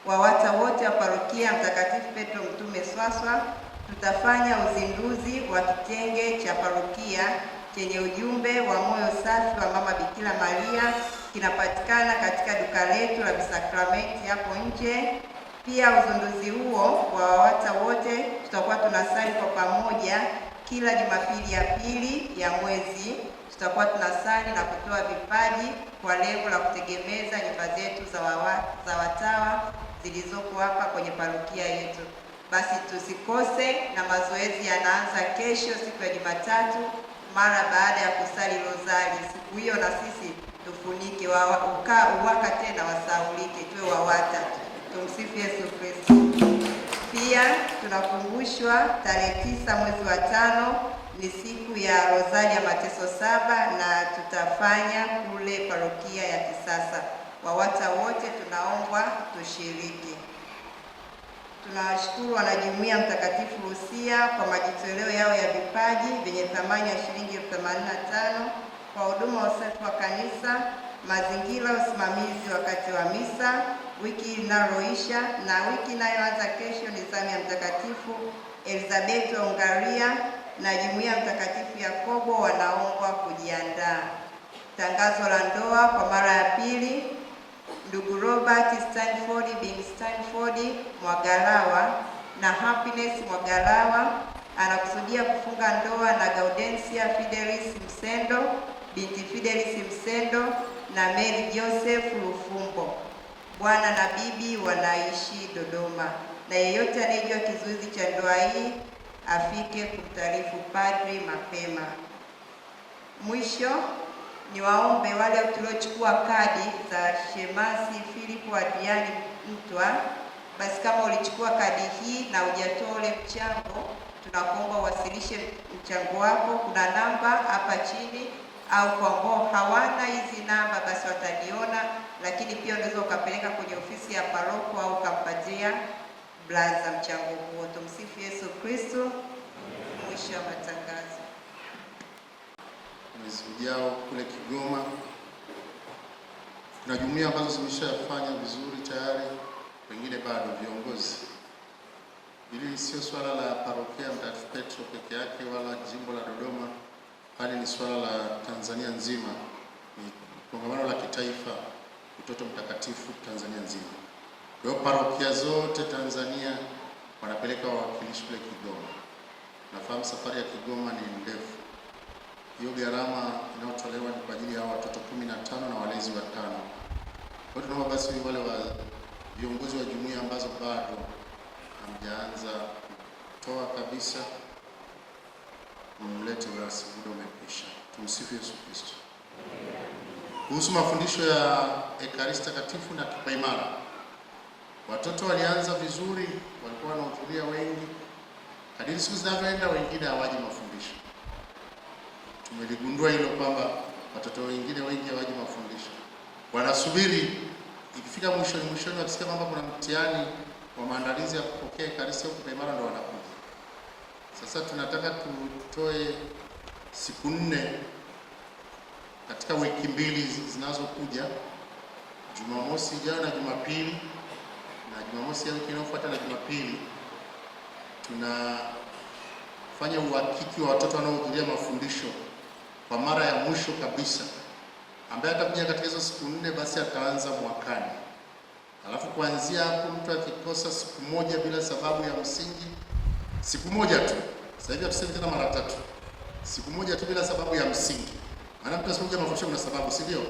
WAWATA wote wa parokia Mtakatifu Petro Mtume Swaswa tutafanya uzinduzi wa kitenge cha parokia chenye ujumbe wa moyo safi wa Mama Bikira Maria. Kinapatikana katika duka letu la Bisakramenti hapo nje. Pia uzinduzi huo wa WAWATA wote tutakuwa tunasali kwa pamoja kila Jumapili ya pili ya mwezi. Tutakuwa tunasali na kutoa vipaji kwa lengo la kutegemeza nyumba zetu za watawa zilizoko hapa kwenye parokia yetu. Basi tusikose, na mazoezi yanaanza kesho siku ya Jumatatu mara baada ya kusali rozari. Siku hiyo na sisi tufunike UWAKA tena wasaulike, tuwe WAWATA. Tumsifu Yesu Kristo. Pia tunakumbushwa tarehe 9 mwezi wa 5 ni siku ya rozari ya mateso 7 na tutafanya kule parokia ya Kisasa. WAWATA wote tunaombwa tushiriki. Tunawashukuru wanajumuiya Mtakatifu Lucia kwa majitoleo yao ya vipaji vyenye thamani ya shilingi 85,000 kwa huduma ya usafi wa kanisa, mazingira, usimamizi wakati wa misa, wiki inayoisha na wiki inayoanza kesho ni zamu ya Mtakatifu Elizabeth wa Ungaria na Jumuiya Mtakatifu Yakobo wanaombwa kujiandaa. Tangazo la ndoa kwa mara ya pili. Ndugu Robert Stanford bin Stanford Mwagalawa na Happiness Mwagalawa anakusudia kufunga ndoa na Gaudensia Fidelis Msendo binti Fidelis Msendo na Mary Joseph Lufumbo. Bwana na bibi wanaishi Dodoma, na yeyote anayejua kizuizi cha ndoa hii afike kumtaarifu padri mapema. Mwisho ni waombe wale tuliochukua kadi za Shemasi Philip Adriani Mtwa, basi kama ulichukua kadi hii na hujatoa ule mchango, tunakuomba uwasilishe mchango wako. Kuna namba hapa chini, au kwa ambao hawana hizi namba basi wataliona, lakini pia unaweza ukapeleka kwenye ofisi ya paroko au ukampatia blaza mchango huo. Tumsifu Yesu Kristo. Mwisho wa matangazo. Mwezi ujao kule Kigoma kuna jumuiya ambazo zimeshafanya vizuri tayari, wengine bado viongozi. Hili sio swala la parokia Mtakatifu Petro peke yake wala jimbo la Dodoma, bali ni swala la Tanzania nzima. Ni kongamano la kitaifa Mtoto Mtakatifu Tanzania nzima. Kwa hiyo parokia zote Tanzania wanapeleka wawakilishi kule Kigoma. Nafahamu safari ya Kigoma ni ndefu. Hiyo gharama inayotolewa ni kwa ajili ya watoto 15 na walezi 5. Kwa hiyo tunaomba basi wale wa viongozi wa jumuiya ambazo bado hamjaanza kutoa kabisa, mlete basi, muda umekwisha. Tumsifu Yesu Kristo. Kuhusu mafundisho ya Ekaristi Takatifu na kipaimara, watoto walianza vizuri, walikuwa wanahudhuria wengi. Kadiri siku zinavyoenda, wengine hawaji mafundisho. Tumeligundua hilo kwamba watoto wengine wengi hawaji mafundisho, wanasubiri ikifika mwishoni wakisikia kwamba kuna mtihani wa maandalizi ya kupokea Ekaristi au kipaimara ndo wanakuja. Sasa tunataka tutoe siku 4 katika wiki 2 zinazokuja, Jumamosi ijayo na Jumapili, na Jumamosi ya wiki inayofuata na Jumapili tunafanya uhakiki wa watoto wanaohudhuria mafundisho kwa mara ya mwisho kabisa. Ambaye atakuja katika hizo siku 4 basi ataanza mwakani. Alafu kuanzia hapo mtu akikosa siku moja bila sababu ya msingi, siku moja tu, sasa hivi hatusemi tena mara 3, siku moja tu bila sababu ya msingi. Maana mtu asipokuja mafundisho kuna sababu, si ndio?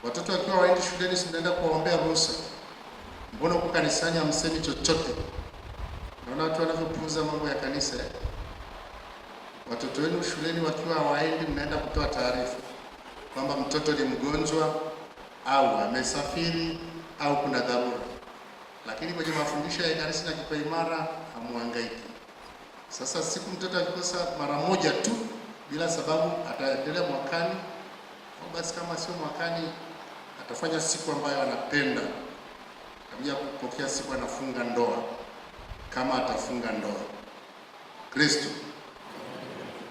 Watoto wakiwa waendi shuleni, si mnaenda kuwaombea ruhusa. Mbona huko kanisani hamsemi chochote? Naona watu wanavyopuuza mambo ya kanisa. Watoto wenu shuleni wakiwa hawaendi, mnaenda kutoa taarifa kwamba mtoto ni mgonjwa au amesafiri au kuna dharura. Lakini kwenye mafundisho ya Ekaristi na kipaimara hamuhangaiki. Sasa siku mtoto akikosa mara moja tu bila sababu, ataendelea mwakani, au basi kama sio mwakani atafanya siku ambayo anapenda, kabla kupokea siku anafunga ndoa, kama atafunga ndoa. Kristo.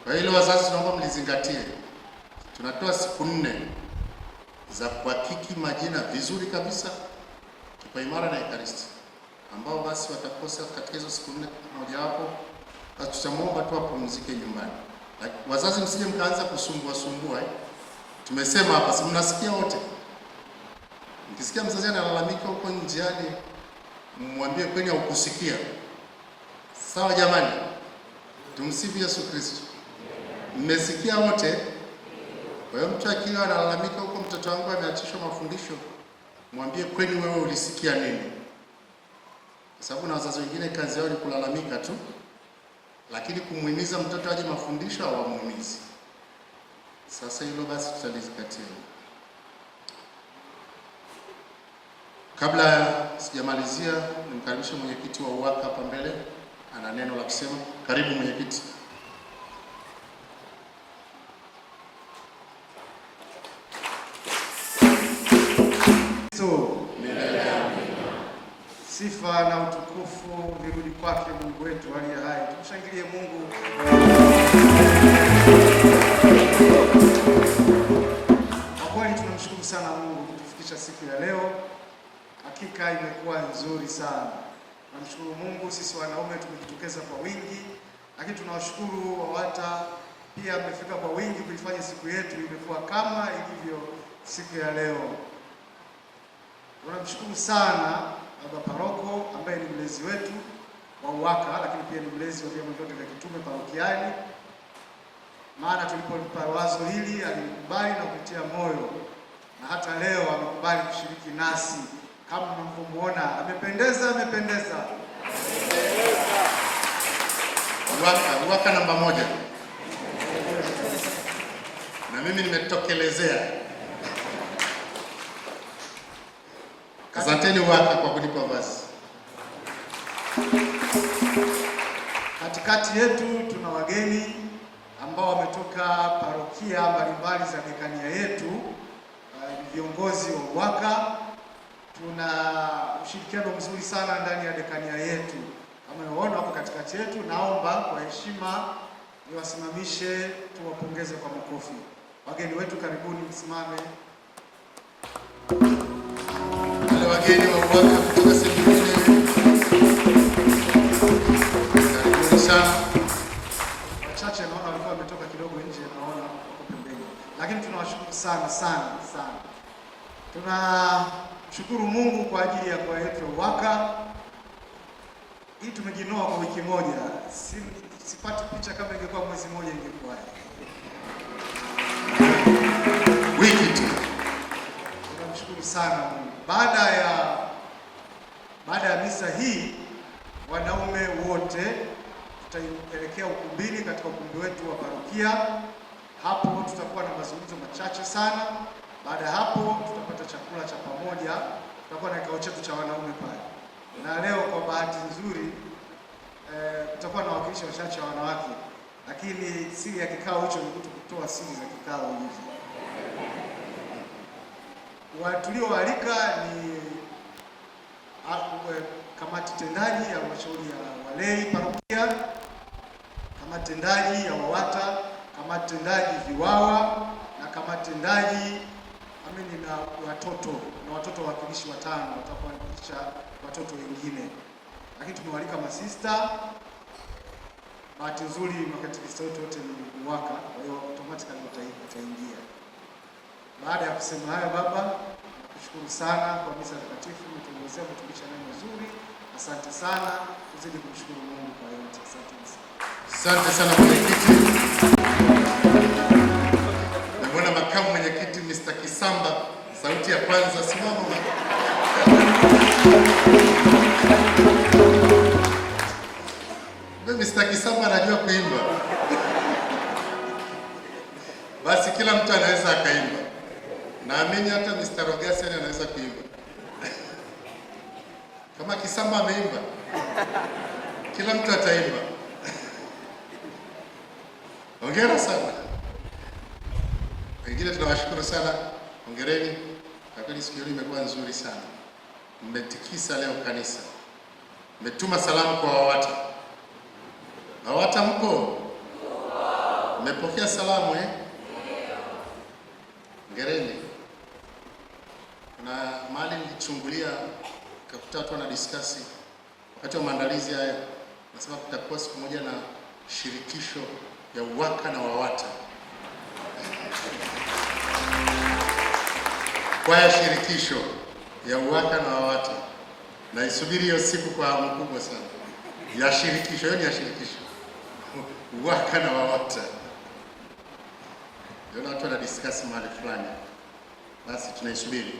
Kwa hiyo wazazi tunaomba mlizingatie. Tunatoa siku 4 za kuhakiki majina vizuri kabisa, kipaimara na Ekaristi, ambao basi watakosa katika hizo siku 4 moja wapo, basi tutamwomba tu apumzike nyumbani. Wazazi msije mkaanza kusumbua. Tumesema hapa, si mnasikia wote. Mkisikia mzazi analalamika huko njiani, mwambie kwani haukusikia. Sawa jamani? Tumsifu Yesu Kristo. Mmesikia wote? Kwa hiyo mtu akiwa analalamika huko, mtoto wangu ameachishwa mafundisho, mwambie kwani wewe ulisikia nini? Kwa sababu na wazazi wengine kazi yao ni kulalamika tu, lakini kumuhimiza mtoto aje mafundisho hawamuhimizi. Sasa hilo basi tutalizingatia. Kabla sijamalizia, nimkaribishe mwenyekiti wa UWAKA hapa mbele, ana neno la kusema. Karibu mwenyekiti. Sifa na utukufu virudi kwake Mungu wetu aliye hai. Tumshangilie Mungu. Kwa kweli tunamshukuru sana Mungu kutufikisha siku ya leo. Hakika imekuwa nzuri sana. Tunamshukuru Mungu, sisi wanaume tumejitokeza kwa wingi, lakini tunawashukuru WAWATA pia mmefika kwa wingi kuifanya siku yetu imekuwa kama ilivyo siku ya leo. Tunamshukuru sana Baba Paroko ambaye ni mlezi wetu wa UWAKA, lakini pia ni mlezi wa vyama vyote vya kitume parokiali. Maana tulipompa wazo hili alikubali na kutia moyo, na hata leo amekubali kushiriki nasi. Kama mnavyomuona amependeza. Waka namba 1. Na mimi nimetokelezea. Asanteni waka kwa kunipa vazi. Katikati yetu tuna wageni ambao wametoka parokia mbalimbali za dekania yetu, viongozi wa UWAKA. Tuna ushirikiano mzuri sana ndani ya dekania yetu. Kama unaona hapo katikati yetu, naomba kwa heshima niwasimamishe tuwapongeze kwa makofi. Wageni wetu karibuni, msimame. Wale wageni wa UWAKA kutoka sehemu karibuni sana. Wachache naona walikuwa wametoka kidogo nje, naona wako pembeni. Lakini tunawashukuru sana. Tunashukuru Mungu kwa ajili ya kwaya yetu ya UWAKA. Hii tumejinoa kwa wiki moja. Sipati picha kama ingekuwa mwezi mmoja ingekuwa. Wiki tu. Tunamshukuru sana Mungu. Baada ya misa hii, wanaume wote tutaelekea ukumbini katika ukumbi wetu wa parokia. Hapo tutakuwa na mazungumzo machache sana. Baada ya hapo tutapata chakula cha pamoja. Tutakuwa na kikao chetu cha wanaume pale. Na leo kwa bahati nzuri tutakuwa na wakilishi wachache wa wanawake. Lakini siri ya kikao hicho ni kutoa siri za kikao hivi. Tulioalika ni kamati tendaji ya halmashauri ya walei parokia, kamati tendaji ya WAWATA, kamati tendaji VIWAWA na kamati tendaji na watoto wawakilishi 5 watakuwakilisha watoto wengine. Lakini tumewalika masista. Bahati nzuri makatekista wote ni UWAKA, kwa hiyo automatically wataingia. Baada ya kusema haya, Baba, nakushukuru sana kwa misa takatifu, umetuongozea, umetulisha neno zuri. Asante sana, tuzidi kumshukuru Mungu kwa yote. Asante sana mwenyekiti. Namuona makamu mwenyekiti Mr. Kisamba, sauti ya kwanza, simama. Mr. Kisamba anajua kuimba. Basi kila mtu anaweza akaimba. Naamini hata Mr. Rogasian anaweza kuimba. Kama Kisamba ameimba, kila mtu ataimba. Hongera sana. Wengine tunawashukuru sana. Hongereni. Kwa kweli siku hii imekuwa nzuri sana. Mmetikisa leo kanisa. Mmetuma salamu kwa WAWATA. WAWATA mpo? Mmepokea salamu Hongereni. Na mahali nilichungulia kakuta watu wana discuss wakati wa maandalizi haya, nasema kutakuwa siku moja na shirikisho ya UWAKA na WAWATA. Kwa ya shirikisho ya UWAKA na WAWATA. Na isubiri hiyo siku kwa hamu kubwa sana. Ya shirikisho, hiyo ni ya shirikisho. UWAKA na WAWATA. Ndio watu wana discuss mahali fulani. Basi tunaisubiri.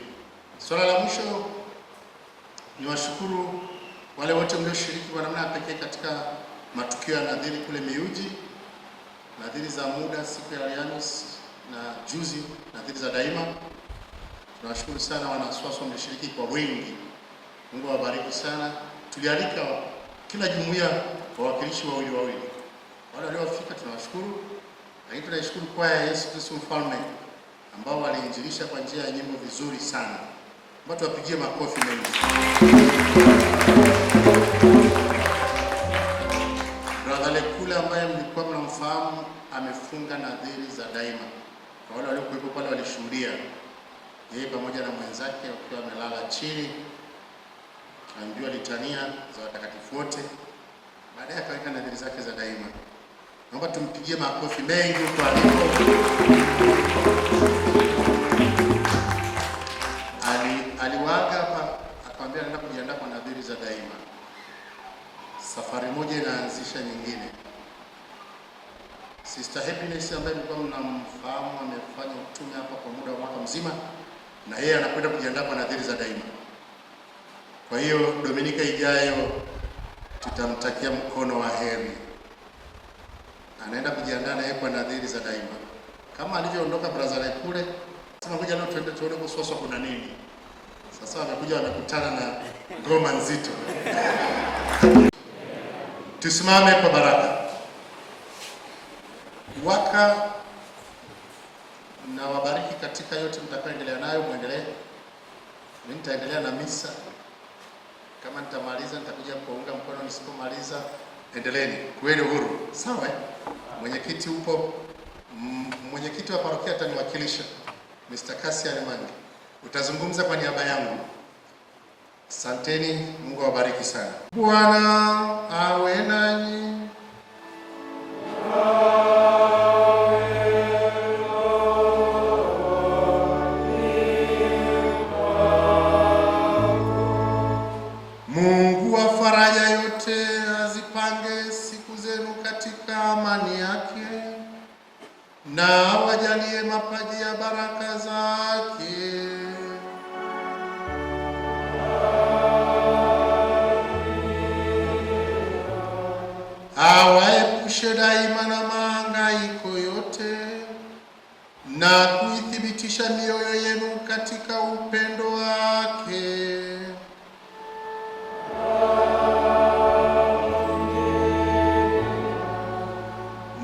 Swala la mwisho ni washukuru wale wote mlioshiriki kwa namna pekee katika matukio ya nadhiri kule Miyuji, nadhiri za muda siku ya Alhamisi na juzi nadhiri za daima. Tunawashukuru sana wanaswaswa mlishiriki kwa wingi. Mungu awabariki sana. Tulialika kila jumuiya wawakilishi wawili. Wale waliofika tunawashukuru. Lakini tunaishukuru kwaya ya Yesu Kristo Mfalme ambao waliinjilisha kwa njia ya nyimbo vizuri sana. Watu wapigie makofi mengi. Brother Lekule ambaye mlikuwa mnamfahamu amefunga nadhiri za daima. Kwa wale waliokuwepo pale walishuhudia. Yeye pamoja na mwenzake wakiwa wamelala chini. Anajua litania za watakatifu wote. Baadaye akaweka nadhiri zake za daima. Naomba tumpigie makofi mengi kwa alipo. Aliwaga hapa akamwambia anaenda kujiandaa kwa nadhiri za daima. Safari moja inaanzisha nyingine. Sister Happiness ambaye mlikuwa mnamfahamu amefanya utume hapa kwa muda wa mwaka mzima. na yeye anakwenda kujiandaa kwa nadhiri za daima. Kwa hiyo Dominika ijayo tutamtakia mkono wa heri. Anaenda kujiandaa na yeye kwa nadhiri za daima. Kama alivyoondoka Brazil kule, sema kuja leo tuende tuone Buswaswa kuna nini. Sasa wamekuja wamekutana na ngoma nzito. Tusimame kwa baraka. Waka na wabariki katika yote mtakayoendelea nayo, muendelee. Mimi nitaendelea na misa. Kama nitamaliza nitakuja kuunga mkono, nisipomaliza endeleeni. Kuweni huru. Sawa? Mwenyekiti upo. Mwenyekiti wa parokia ataniwakilisha. Mr. Cassian Mange. Utazungumza kwa niaba yangu. Asanteni, Mungu awabariki sana. Bwana awe nanyi. Mungu wa faraja yote azipange siku zenu katika amani yake, na wajalie mapaji ya baraka zake. Awaepushe daima na mahangaiko yote, na kuithibitisha mioyo yenu katika upendo wake.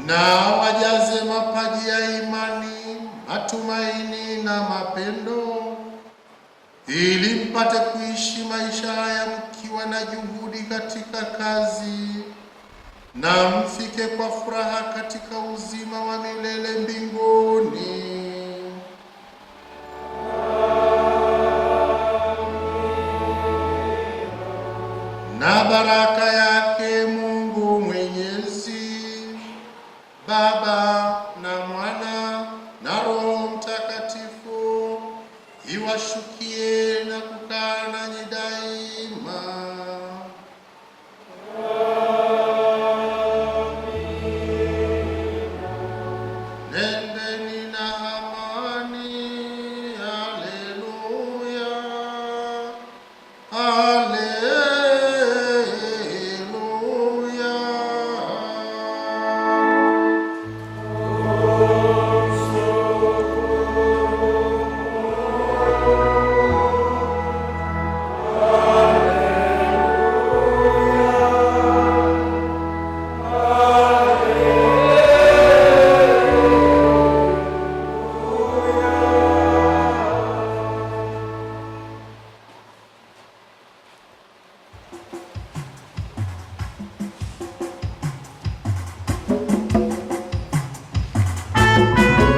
Na wajaze mapaji ya imani, matumaini na mapendo, ili mpate kuishi maisha haya mkiwa na juhudi katika kazi, na mfike kwa furaha katika uzima wa milele mbinguni. Na baraka yake Mungu Mwenyezi, Baba na Mwana na Roho Mtakatifu iwashukie na kukaa nanyi daima.